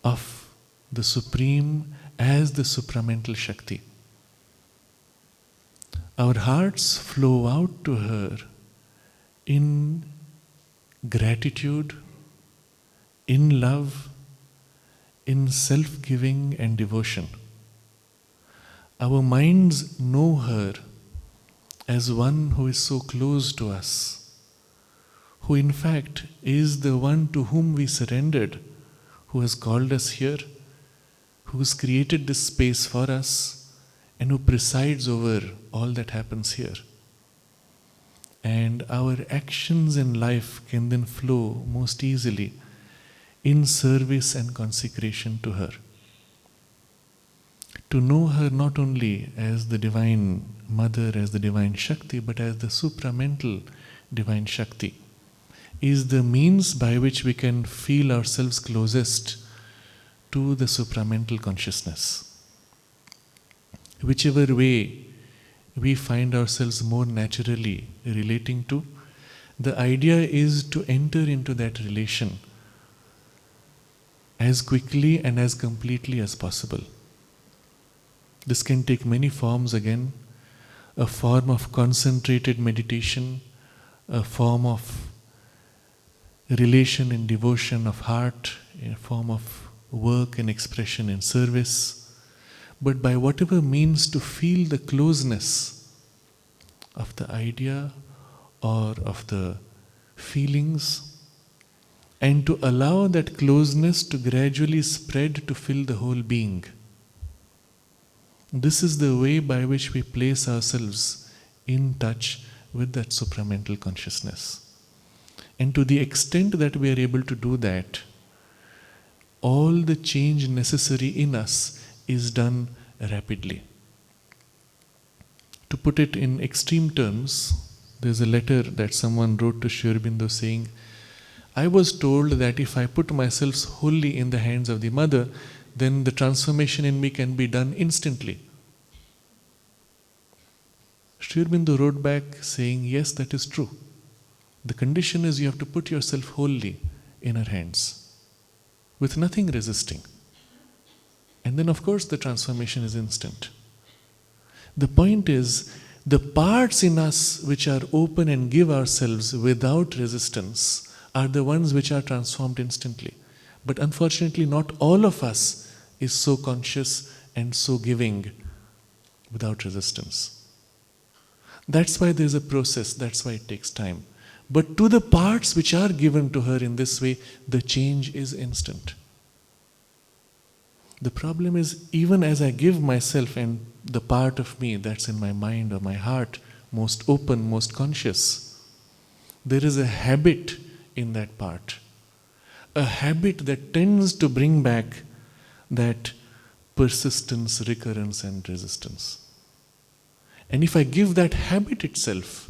[SPEAKER 1] of the Supreme as the supramental Shakti, our hearts flow out to her in gratitude, in love, in self-giving and devotion. Our minds know her as one who is so close to us, who in fact is the one to whom we surrendered, who has called us here, who has created this space for us, and who presides over all that happens here. And our actions in life can then flow most easily in service and consecration to her. To know her not only as the Divine Mother, as the Divine Shakti, but as the supramental Divine Shakti is the means by which we can feel ourselves closest to the supramental consciousness. Whichever way we find ourselves more naturally relating to, the idea is to enter into that relation as quickly and as completely as possible. This can take many forms again, a form of concentrated meditation, a form of relation and devotion of heart, a form of work and expression and service, but by whatever means to feel the closeness of the idea or of the feelings and to allow that closeness to gradually spread to fill the whole being. This is the way by which we place ourselves in touch with that supramental consciousness. And to the extent that we are able to do that, all the change necessary in us is done rapidly. To put it in extreme terms, there's a letter that someone wrote to Sri Aurobindo saying, I was told that if I put myself wholly in the hands of the mother, then the transformation in me can be done instantly. Sri Aurobindo wrote back saying, yes, that is true. The condition is you have to put yourself wholly in her hands, with nothing resisting. And then of course the transformation is instant. The point is, the parts in us which are open and give ourselves without resistance are the ones which are transformed instantly. But unfortunately not all of us is so conscious and so giving without resistance. That's why there's a process, that's why it takes time. But to the parts which are given to her in this way, the change is instant. The problem is, even as I give myself and the part of me that's in my mind or my heart, most open, most conscious, there is a habit in that part. A habit that tends to bring back that persistence, recurrence and resistance. And if I give that habit itself,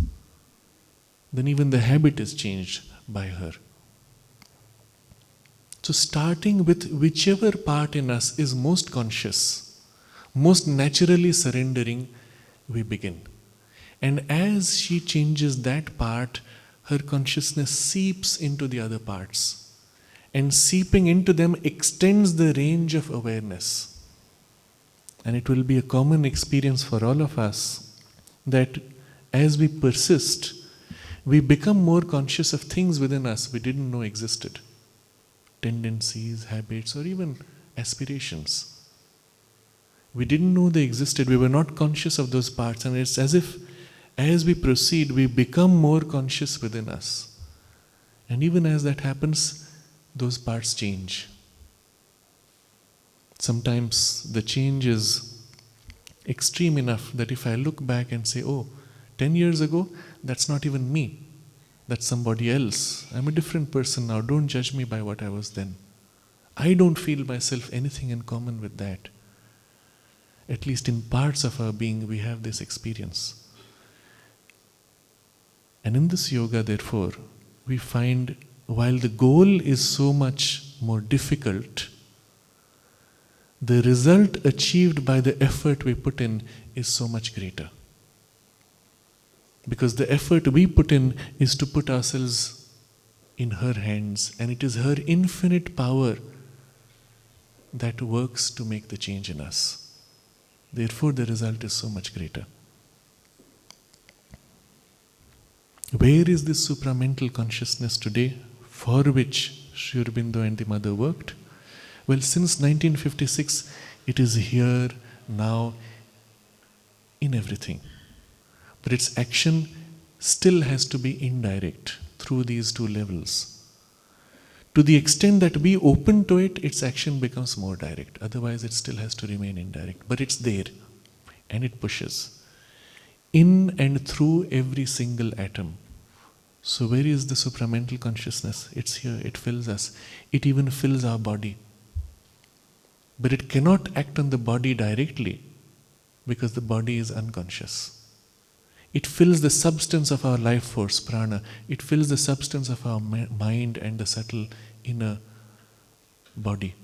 [SPEAKER 1] then even the habit is changed by her. So starting with whichever part in us is most conscious, most naturally surrendering, we begin. And as she changes that part, her consciousness seeps into the other parts. And seeping into them extends the range of awareness. And it will be a common experience for all of us that as we persist, we become more conscious of things within us we didn't know existed. Tendencies, habits, or even aspirations. We didn't know they existed, we were not conscious of those parts, and it's as if as we proceed, we become more conscious within us. And even as that happens, those parts change. Sometimes the change is extreme enough that if I look back and say, oh, 10 years ago, that's not even me. That's somebody else. I'm a different person now. Don't judge me by what I was then. I don't feel myself anything in common with that. At least in parts of our being, we have this experience. And in this yoga, therefore, we find while the goal is so much more difficult, the result achieved by the effort we put in is so much greater. Because the effort we put in is to put ourselves in her hands, and it is her infinite power that works to make the change in us. Therefore, the result is so much greater. Where is this supramental consciousness today, for which Sri Aurobindo and the mother worked? Well, since 1956, it is here, now, in everything. But its action still has to be indirect through these two levels. To the extent that we open to it, its action becomes more direct. Otherwise, it still has to remain indirect. But it's there, and it pushes in and through every single atom. So where is the supramental consciousness? It's here, it fills us. It even fills our body. But it cannot act on the body directly because the body is unconscious. It fills the substance of our life force, prana. It fills the substance of our mind and the subtle inner body.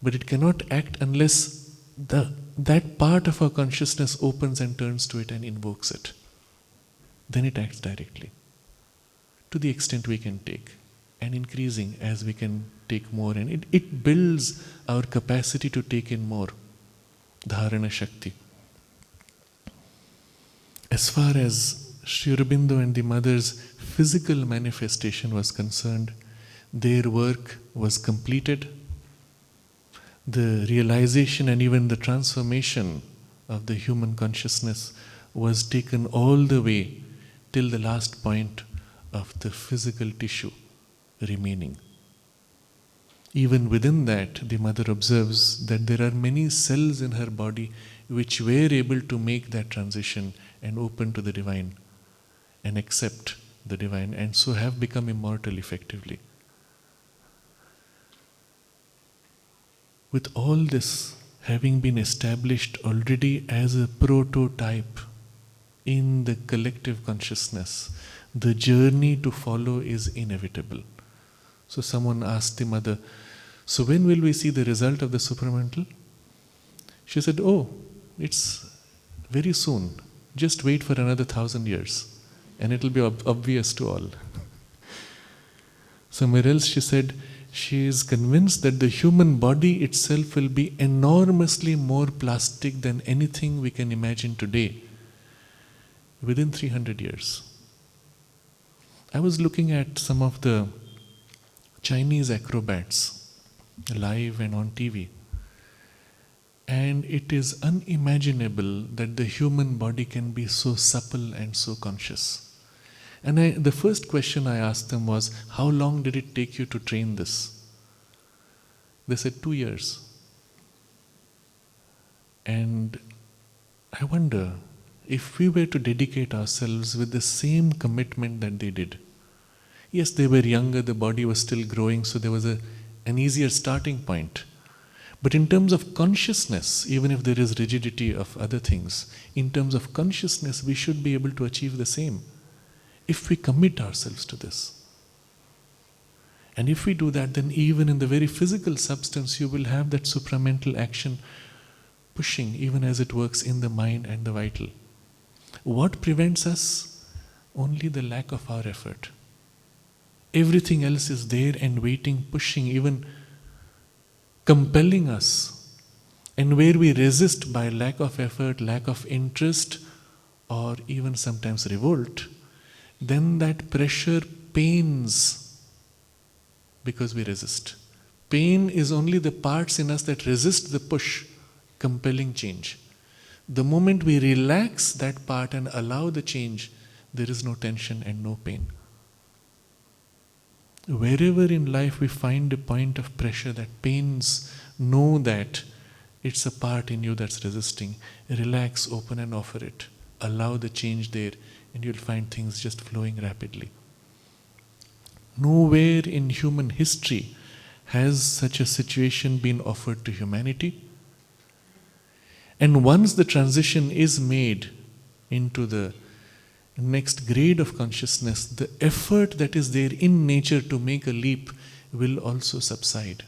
[SPEAKER 1] But it cannot act unless that part of our consciousness opens and turns to it and invokes it. Then it acts directly, to the extent we can take, and increasing as we can take more. And it builds our capacity to take in more, dharana shakti. As far as Sri Aurobindo and the mother's physical manifestation was concerned, their work was completed. The realization and even the transformation of the human consciousness was taken all the way till the last point of the physical tissue. remaining. Even within that, the mother observes that there are many cells in her body which were able to make that transition and open to the divine and accept the divine, and so have become immortal effectively. With all this having been established already as a prototype in the collective consciousness, the journey to follow is inevitable. So someone asked the mother, so when will we see the result of the supramental? She said, oh, it's very soon. Just wait for another 1,000 years and it will be obvious to all. Somewhere else she said, she is convinced that the human body itself will be enormously more plastic than anything we can imagine today within 300 years. I was looking at some of the Chinese acrobats live and on TV, and it is unimaginable that the human body can be so supple and so conscious. And the first question I asked them was, how long did it take you to train this? They said 2 years. And I wonder if we were to dedicate ourselves with the same commitment that they did. Yes, they were younger, the body was still growing, so there was an easier starting point. But in terms of consciousness, even if there is rigidity of other things, in terms of consciousness, we should be able to achieve the same if we commit ourselves to this. And if we do that, then even in the very physical substance, you will have that supramental action pushing, even as it works in the mind and the vital. What prevents us? Only the lack of our effort. Everything else is there and waiting, pushing, even compelling us. And where we resist by lack of effort, lack of interest, or even sometimes revolt, then that pressure pains because we resist. Pain is only the parts in us that resist the push, compelling change. The moment we relax that part and allow the change, there is no tension and no pain. Wherever in life we find a point of pressure that pains, know that it's a part in you that's resisting. Relax, open and offer it. Allow the change there, and you'll find things just flowing rapidly. Nowhere in human history has such a situation been offered to humanity. And once the transition is made into the next grade of consciousness, the effort that is there in nature to make a leap will also subside.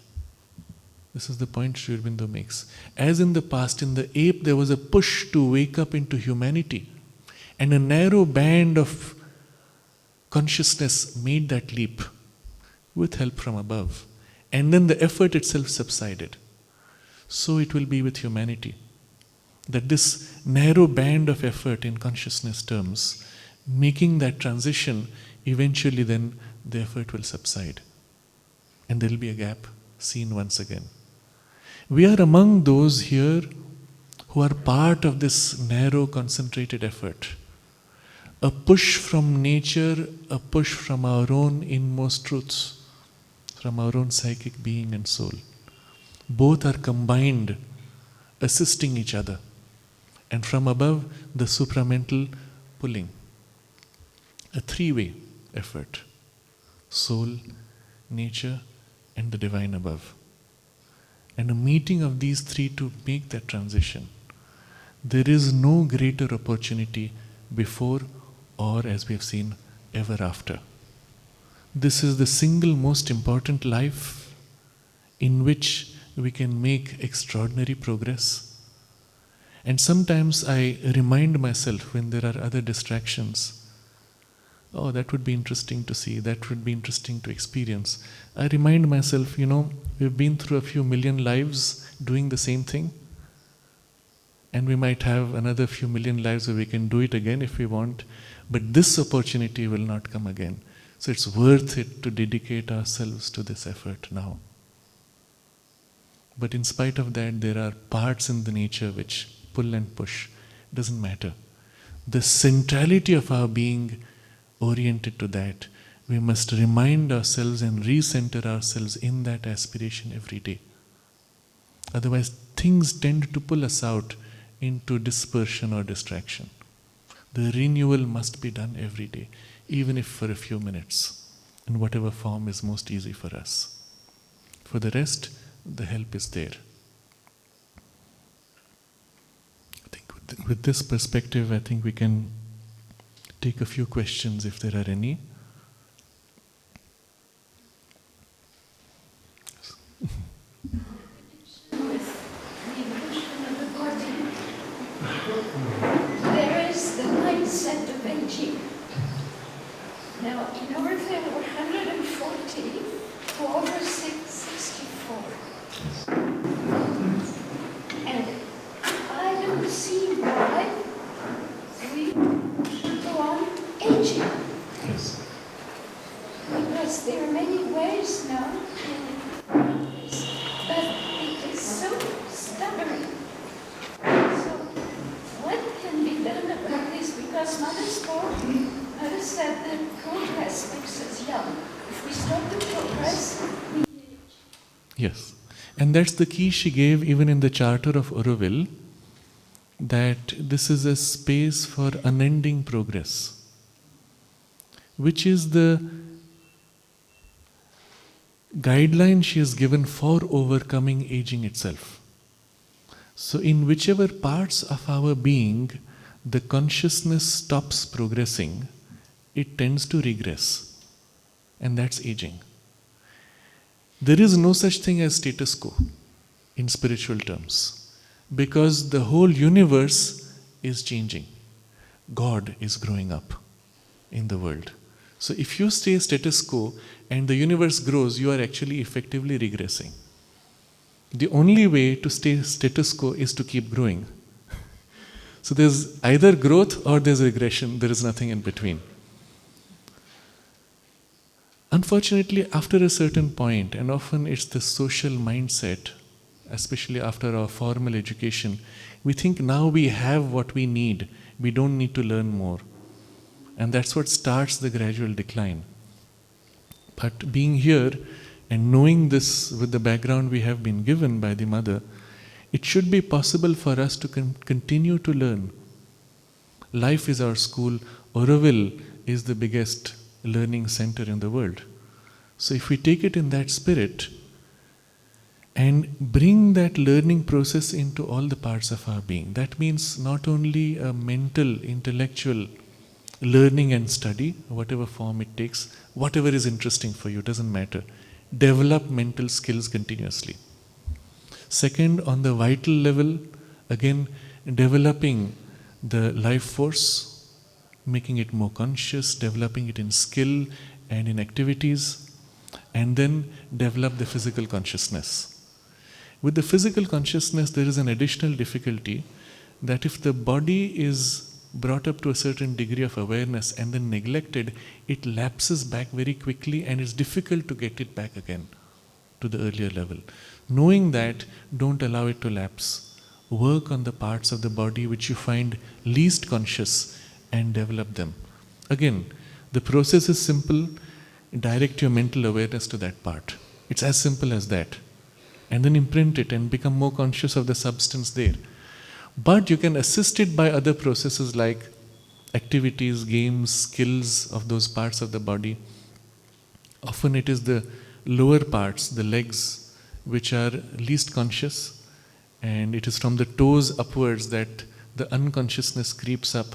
[SPEAKER 1] This is the point Sri Aurobindo makes. As in the past, in the ape, there was a push to wake up into humanity, and a narrow band of consciousness made that leap with help from above. And then the effort itself subsided. So it will be with humanity. That this narrow band of effort in consciousness terms, making that transition, eventually then the effort will subside. And there will be a gap seen once again. We are among those here who are part of this narrow concentrated effort. A push from nature, a push from our own inmost truths, from our own psychic being and soul. Both are combined, assisting each other. And from above, the supramental pulling. A three-way effort. Soul, nature, and the divine above. And a meeting of these three to make that transition. There is no greater opportunity before or, as we have seen, ever after. This is the single most important life in which we can make extraordinary progress. And sometimes I remind myself when there are other distractions, oh, that would be interesting to see, that would be interesting to experience. I remind myself, we've been through a few million lives doing the same thing, and we might have another few million lives where we can do it again if we want, but this opportunity will not come again. So it's worth it to dedicate ourselves to this effort now. But in spite of that, there are parts in the nature which pull and push. It doesn't matter. The centrality of our being oriented to that We must remind ourselves and recenter ourselves in that aspiration every day. Otherwise, things tend to pull us out into dispersion or distraction. The renewal must be done every day, even if for a few minutes, in whatever form is most easy for us. For the rest, the help is there. I think with this perspective, I think we can take a few questions if there are any.
[SPEAKER 2] There is the mindset of aging. Now, in Auroville, we're 140 to over 64. And I don't see why we should go on aging.
[SPEAKER 1] Yes.
[SPEAKER 2] Because there are many ways now, but it is so stubborn. So, what can be done about this? Because Mother said that progress makes us young. If we stop the progress, we age.
[SPEAKER 1] Yes. And that's the key she gave even in the Charter of Auroville, that this is a space for unending progress, which is the guideline she has given for overcoming aging itself. So in whichever parts of our being the consciousness stops progressing, it tends to regress. And that's aging. There is no such thing as status quo in spiritual terms, because the whole universe is changing. God is growing up in the world. So if you stay status quo and the universe grows, you are actually effectively regressing. The only way to stay status quo is to keep growing. So there's either growth or there's regression, there is nothing in between. Unfortunately, after a certain point, and often it's the social mindset, especially after our formal education, we think now we have what we need, we don't need to learn more. And that's what starts the gradual decline. But being here and knowing this with the background we have been given by the Mother, it should be possible for us to continue to learn. Life is our school. Auroville is the biggest learning center in the world. So if we take it in that spirit and bring that learning process into all the parts of our being, that means not only a mental, intellectual learning and study, whatever form it takes, whatever is interesting for you, doesn't matter. Develop mental skills continuously. Second, on the vital level, again, developing the life force, making it more conscious, developing it in skill and in activities, and then develop the physical consciousness. With the physical consciousness, there is an additional difficulty that if the body is brought up to a certain degree of awareness and then neglected, it lapses back very quickly and it's difficult to get it back again to the earlier level. Knowing that, don't allow it to lapse. Work on the parts of the body which you find least conscious and develop them. Again, the process is simple. Direct your mental awareness to that part. It's as simple as that. And then imprint it and become more conscious of the substance there. But you can assist it by other processes like activities, games, skills of those parts of the body. Often it is the lower parts, the legs, which are least conscious, and it is from the toes upwards that the unconsciousness creeps up.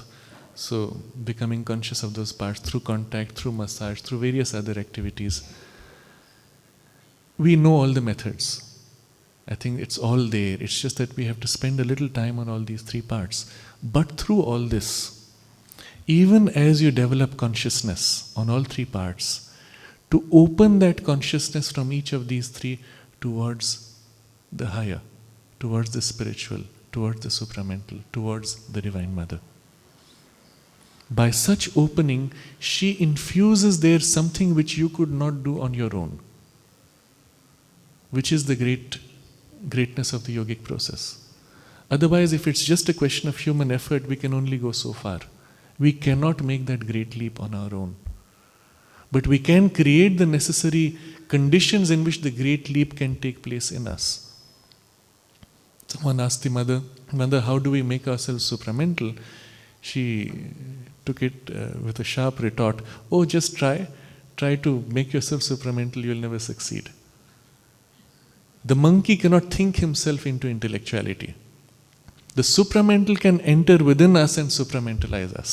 [SPEAKER 1] So becoming conscious of those parts through contact, through massage, through various other activities. We know all the methods. I think it's all there. It's just that we have to spend a little time on all these three parts. But through all this, even as you develop consciousness on all three parts, to open that consciousness from each of these three towards the higher, towards the spiritual, towards the supramental, towards the Divine Mother. By such opening, she infuses there something which you could not do on your own, which is the greatness of the yogic process. Otherwise, if it's just a question of human effort, we can only go so far. We cannot make that great leap on our own. But we can create the necessary conditions in which the great leap can take place in us. Someone asked the mother, "Mother, how do we make ourselves supramental?" She took it with a sharp retort, "Oh, just try. Try to make yourself supramental, you'll never succeed." The monkey cannot think himself into intellectuality. The supramental can enter within us and supramentalize us.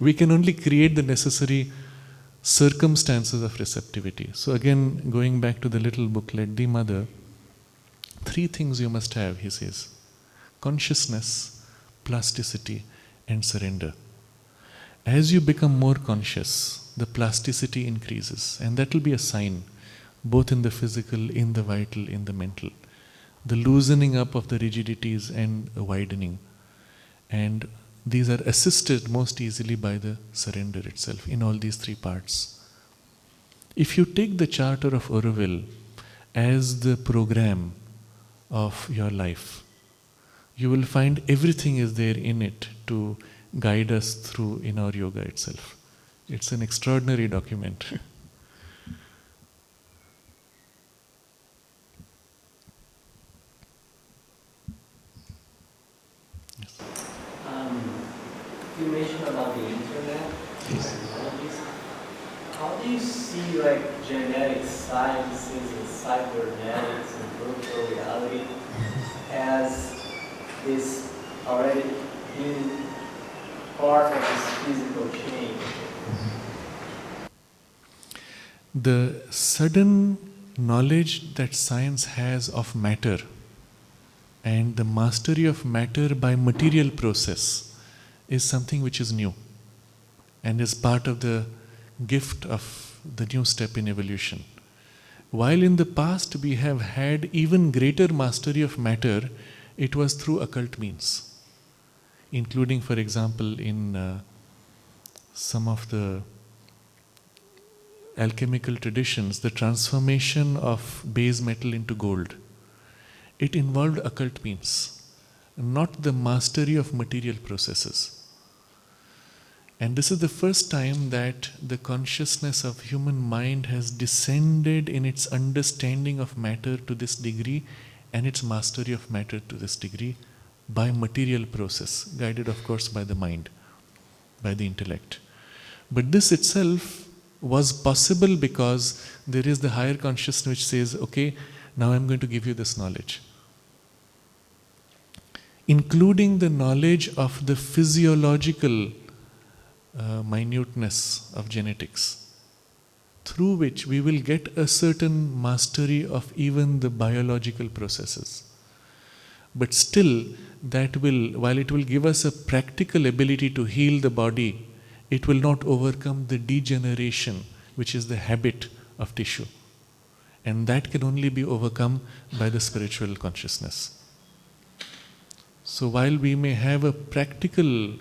[SPEAKER 1] We can only create the necessary circumstances of receptivity. So again, going back to the little booklet, the mother, 3 things you must have, he says: consciousness, plasticity, and surrender. As you become more conscious, the plasticity increases, and that will be a sign, both in the physical, in the vital, in the mental. The loosening up of the rigidities and a widening. And these are assisted most easily by the surrender itself in all these 3 parts. If you take the Charter of Auroville as the program of your life, you will find everything is there in it to guide us through in our yoga itself. It's an extraordinary document.
[SPEAKER 3] You mentioned about the internet, technologies. How do you see like genetic sciences and cybernetics and virtual reality as this already being part of this physical change?
[SPEAKER 1] The sudden knowledge that science has of matter and the mastery of matter by material process is something which is new and is part of the gift of the new step in evolution. While in the past we have had even greater mastery of matter, it was through occult means, including, for example, in some of the alchemical traditions, the transformation of base metal into gold. It involved occult means, not the mastery of material processes. And this is the first time that the consciousness of human mind has descended in its understanding of matter to this degree and its mastery of matter to this degree by material process, guided of course by the mind, by the intellect. But this itself was possible because there is the higher consciousness which says, okay, now I'm going to give you this knowledge. Including the knowledge of the physiological minuteness of genetics, through which we will get a certain mastery of even the biological processes. But still, that will, while it will give us a practical ability to heal the body, it will not overcome the degeneration, which is the habit of tissue. And that can only be overcome by the spiritual consciousness. So while we may have a practical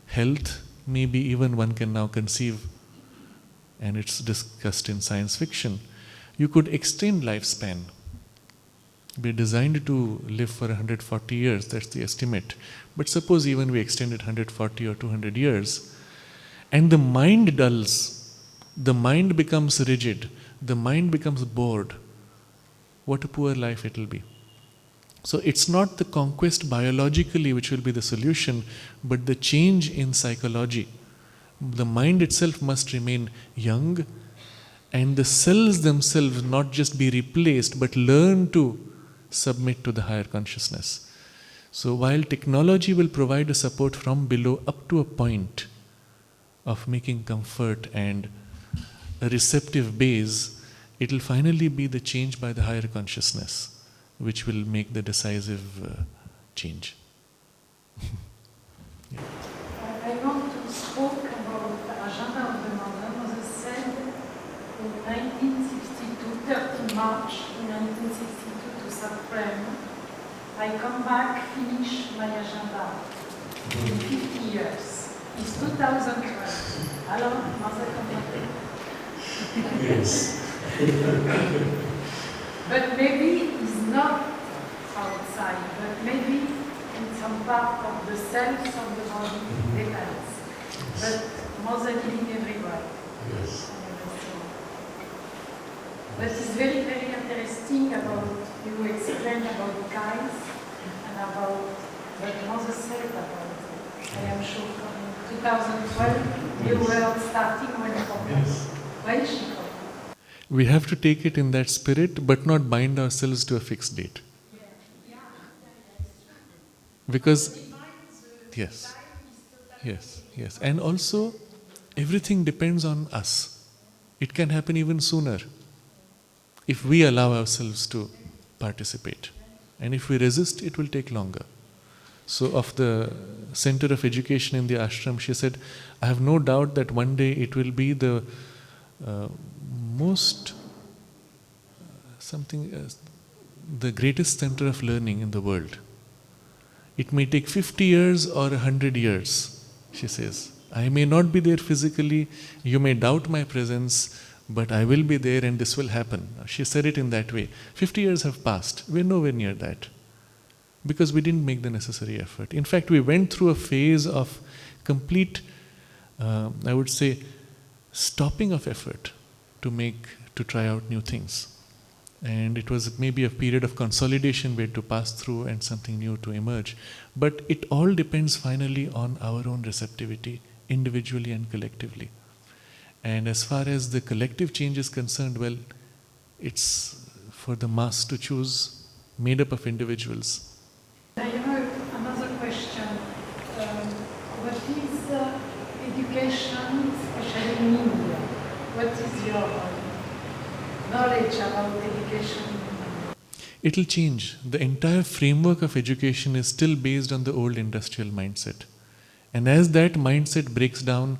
[SPEAKER 1] health, maybe even one can now conceive, and it's discussed in science fiction, you could extend lifespan. We're designed to live for 140 years, that's the estimate. But suppose even we extend it 140 or 200 years, and the mind dulls, the mind becomes rigid, the mind becomes bored. What a poor life it will be. So it's not the conquest biologically which will be the solution, but the change in psychology. The mind itself must remain young, and the cells themselves not just be replaced, but learn to submit to the higher consciousness. So while technology will provide a support from below up to a point of making comfort and a receptive base, it will finally be the change by the higher consciousness which will make the decisive change.
[SPEAKER 4] Yeah. I want to speak about the agenda of the Mother. Mother said in 1962, 30 March 1962 to Supreme, I come back, finish my agenda in 50 years. It's 2012. Hello, Mother, come back.
[SPEAKER 1] Yes.
[SPEAKER 4] But maybe it's not outside, but maybe in some part of the cells of the body, depends. But Mother living everywhere.
[SPEAKER 1] Yes.
[SPEAKER 4] But it's very, very interesting about, you explained about guys and about what Moses said about it. I am sure from 2012, you were starting when from
[SPEAKER 1] We have to take it in that spirit, but not bind ourselves to a fixed date. Because, yes, yes. And also, everything depends on us. It can happen even sooner if we allow ourselves to participate. And if we resist, it will take longer. So of the Center of Education in the ashram, she said, I have no doubt that one day it will be the the greatest center of learning in the world. It may take 50 years or 100 years, she says. I may not be there physically, you may doubt my presence, but I will be there and this will happen. She said it in that way. 50 years have passed, we're nowhere near that. Because we didn't make the necessary effort. In fact, we went through a phase of complete, I would say, stopping of effort to try out new things. And it was maybe a period of consolidation we had to pass through and something new to emerge. But it all depends finally on our own receptivity, individually and collectively. And as far as the collective change is concerned, well, it's for the mass to choose, made up of individuals.
[SPEAKER 4] I have another question. What is education, especially in India? What is your knowledge about education?
[SPEAKER 1] It will change. The entire framework of education is still based on the old industrial mindset. And as that mindset breaks down,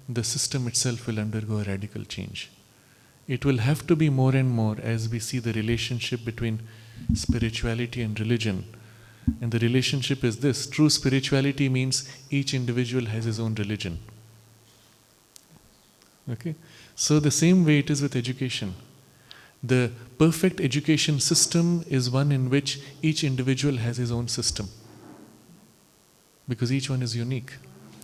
[SPEAKER 1] the system itself will undergo a radical change. It will have to be more and more as we see the relationship between spirituality and religion. And the relationship is this: true spirituality means each individual has his own religion. Okay? So the same way it is with education. The perfect education system is one in which each individual has his own system. Because each one is unique.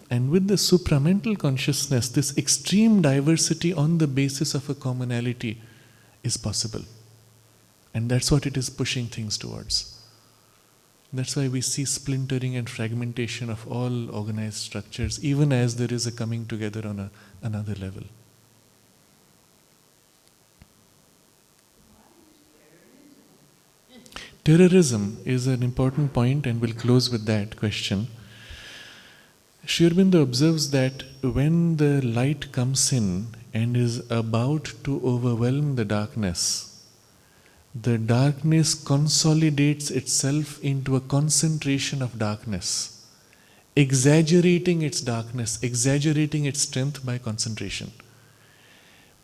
[SPEAKER 1] And with the supramental consciousness, this extreme diversity on the basis of a commonality is possible. And that's what it is pushing things towards. That's why we see splintering and fragmentation of all organized structures, even as there is a coming together on another level. Terrorism is an important point, and we'll close with that question. Sri Aurobindo observes that when the light comes in and is about to overwhelm the darkness consolidates itself into a concentration of darkness, exaggerating its darkness, exaggerating its strength by concentration,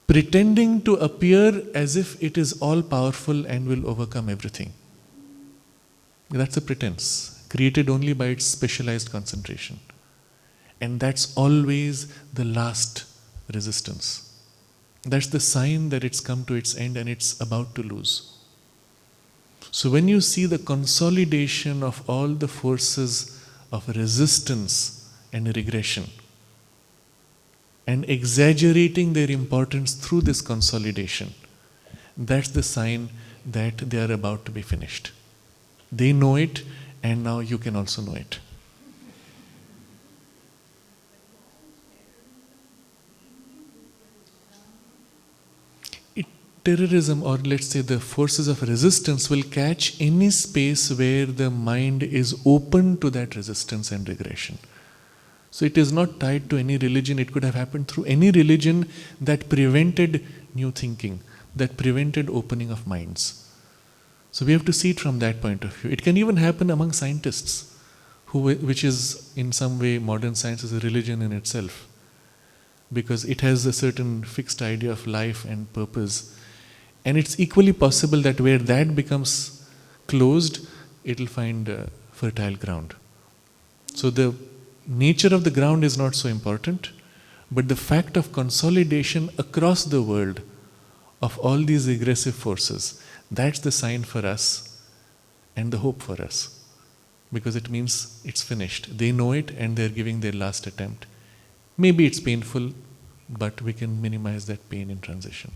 [SPEAKER 1] pretending to appear as if it is all-powerful and will overcome everything. That's a pretense, created only by its specialized concentration. And that's always the last resistance. That's the sign that it's come to its end and it's about to lose. So when you see the consolidation of all the forces of resistance and regression, and exaggerating their importance through this consolidation, that's the sign that they are about to be finished. They know it, and now you can also know it. Terrorism, or let's say the forces of resistance, will catch any space where the mind is open to that resistance and regression. So it is not tied to any religion. It could have happened through any religion that prevented new thinking, that prevented opening of minds. So we have to see it from that point of view. It can even happen among scientists, which is in some way modern science is a religion in itself, because it has a certain fixed idea of life and purpose. And it's equally possible that where that becomes closed, it will find fertile ground. So the nature of the ground is not so important, but the fact of consolidation across the world of all these aggressive forces, that's the sign for us and the hope for us. Because it means it's finished. They know it and they're giving their last attempt. Maybe it's painful, but we can minimize that pain in transition.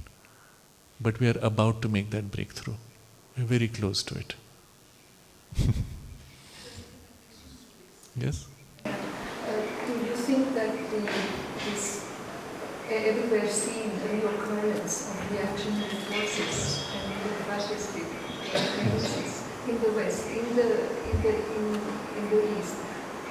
[SPEAKER 1] but we are about to make that breakthrough. We're very close to it. Yes?
[SPEAKER 5] Do you think that this everywhere seen reoccurrence of reactionary forces and the fascistic tendencies in the West, in the East,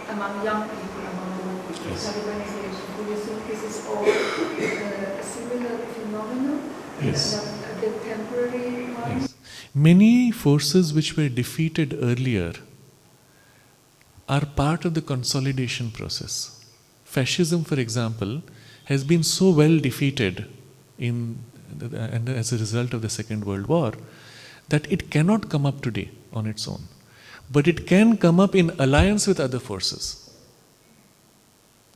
[SPEAKER 5] among young people, among old people,
[SPEAKER 1] Yes.
[SPEAKER 5] Talibanization, do you think this is all a similar phenomenon?
[SPEAKER 1] Yes.
[SPEAKER 5] The temporary one?
[SPEAKER 1] Yes. Many forces which were defeated earlier are part of the consolidation process. Fascism, for example, has been so well defeated and as a result of the Second World War that it cannot come up today on its own. But it can come up in alliance with other forces.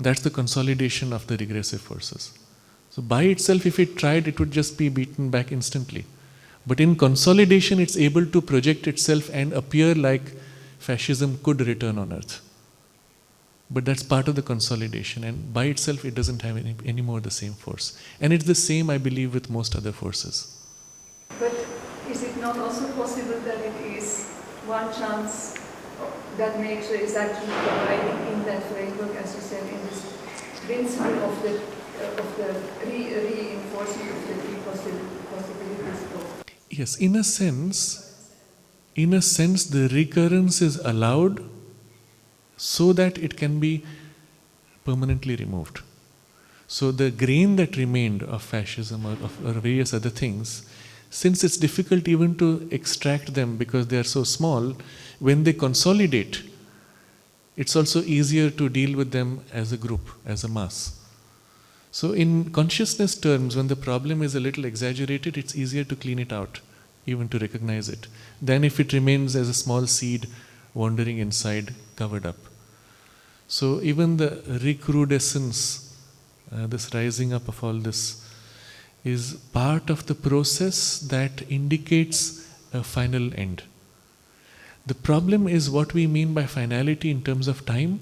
[SPEAKER 1] That's the consolidation of the regressive forces. So by itself, if it tried, it would just be beaten back instantly. But in consolidation, it's able to project itself and appear like fascism could return on earth. But that's part of the consolidation, and by itself it doesn't have any more the same force. And it's the same, I believe, with most other forces.
[SPEAKER 5] But is it not also possible that it is one chance that nature is actually providing in that framework, as you said, in this principle of the reinforcement of the three possibilities of?
[SPEAKER 1] Yes, in a sense, the recurrence is allowed so that it can be permanently removed. So the grain that remained of fascism or various other things, since it's difficult even to extract them because they are so small, when they consolidate, it's also easier to deal with them as a group, as a mass. So in consciousness terms, when the problem is a little exaggerated, it's easier to clean it out, even to recognize it, than if it remains as a small seed wandering inside, covered up. So even the recrudescence, this rising up of all this, is part of the process that indicates a final end. The problem is what we mean by finality in terms of time,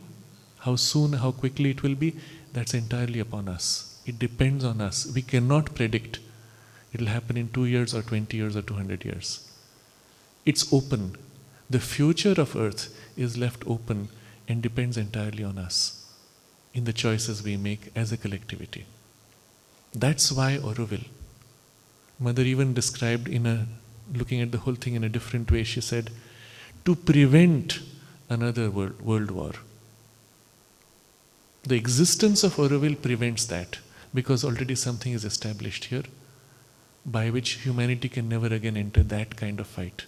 [SPEAKER 1] how soon, how quickly it will be, that's entirely upon us. It depends on us. We cannot predict it will happen in 2 years or 20 years or 200 years. It's open. The future of Earth is left open and depends entirely on us in the choices we make as a collectivity. That's why Auroville. Mother even described looking at the whole thing in a different way, she said, to prevent another world war. The existence of Auroville prevents that because already something is established here by which humanity can never again enter that kind of fight.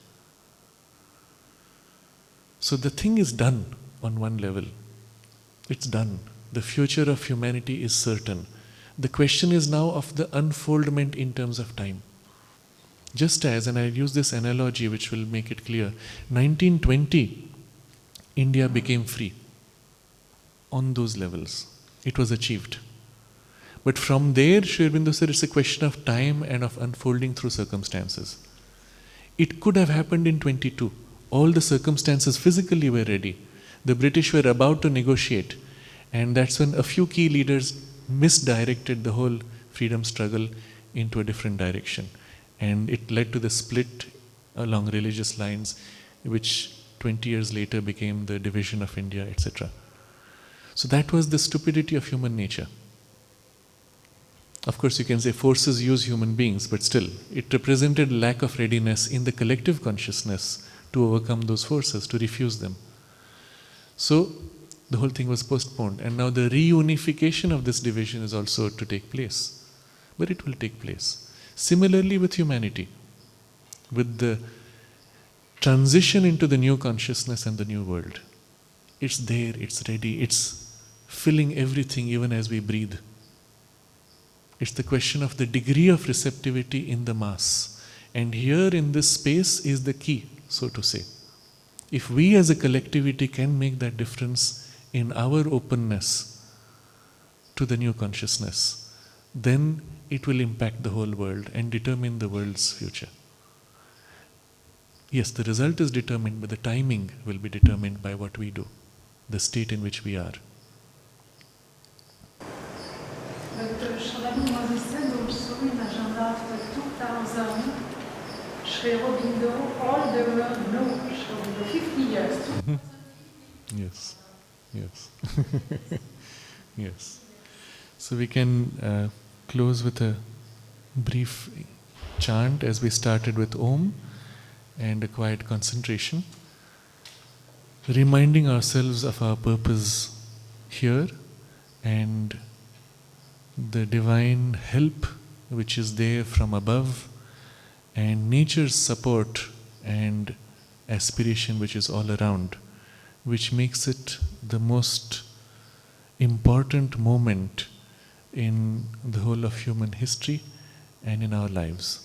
[SPEAKER 1] So the thing is done on one level. It's done. The future of humanity is certain. The question is now of the unfoldment in terms of time. Just as, and I'll use this analogy which will make it clear, 1920, India became free. On those levels, it was achieved. But from there, Sri Aurobindo said it's a question of time and of unfolding through circumstances. It could have happened in 22. All the circumstances physically were ready. The British were about to negotiate, and that's when a few key leaders misdirected the whole freedom struggle into a different direction. And it led to the split along religious lines, which 20 years later became the division of India, etc. So that was the stupidity of human nature. Of course, you can say forces use human beings, but still, it represented lack of readiness in the collective consciousness to overcome those forces, to refuse them. So, the whole thing was postponed, and now the reunification of this division is also to take place. But it will take place. Similarly with humanity, with the transition into the new consciousness and the new world. It's there, it's ready, it's filling everything even as we breathe. It's the question of the degree of receptivity in the mass. And here in this space is the key, so to say. If we as a collectivity can make that difference in our openness to the new consciousness, then it will impact the whole world and determine the world's future. Yes, the result is determined, but the timing will be determined by what we do, the state in which we are.
[SPEAKER 4] But Shalom, what he said also 14 agenda after 2000, Sri Aurobindo, all the world know Sri Aurobindo, 50 years.
[SPEAKER 1] Yes, yes, yes. So we can close with a brief chant as we started with Om and a quiet concentration, reminding ourselves of our purpose here and the divine help which is there from above and nature's support and aspiration which is all around, which makes it the most important moment in the whole of human history and in our lives.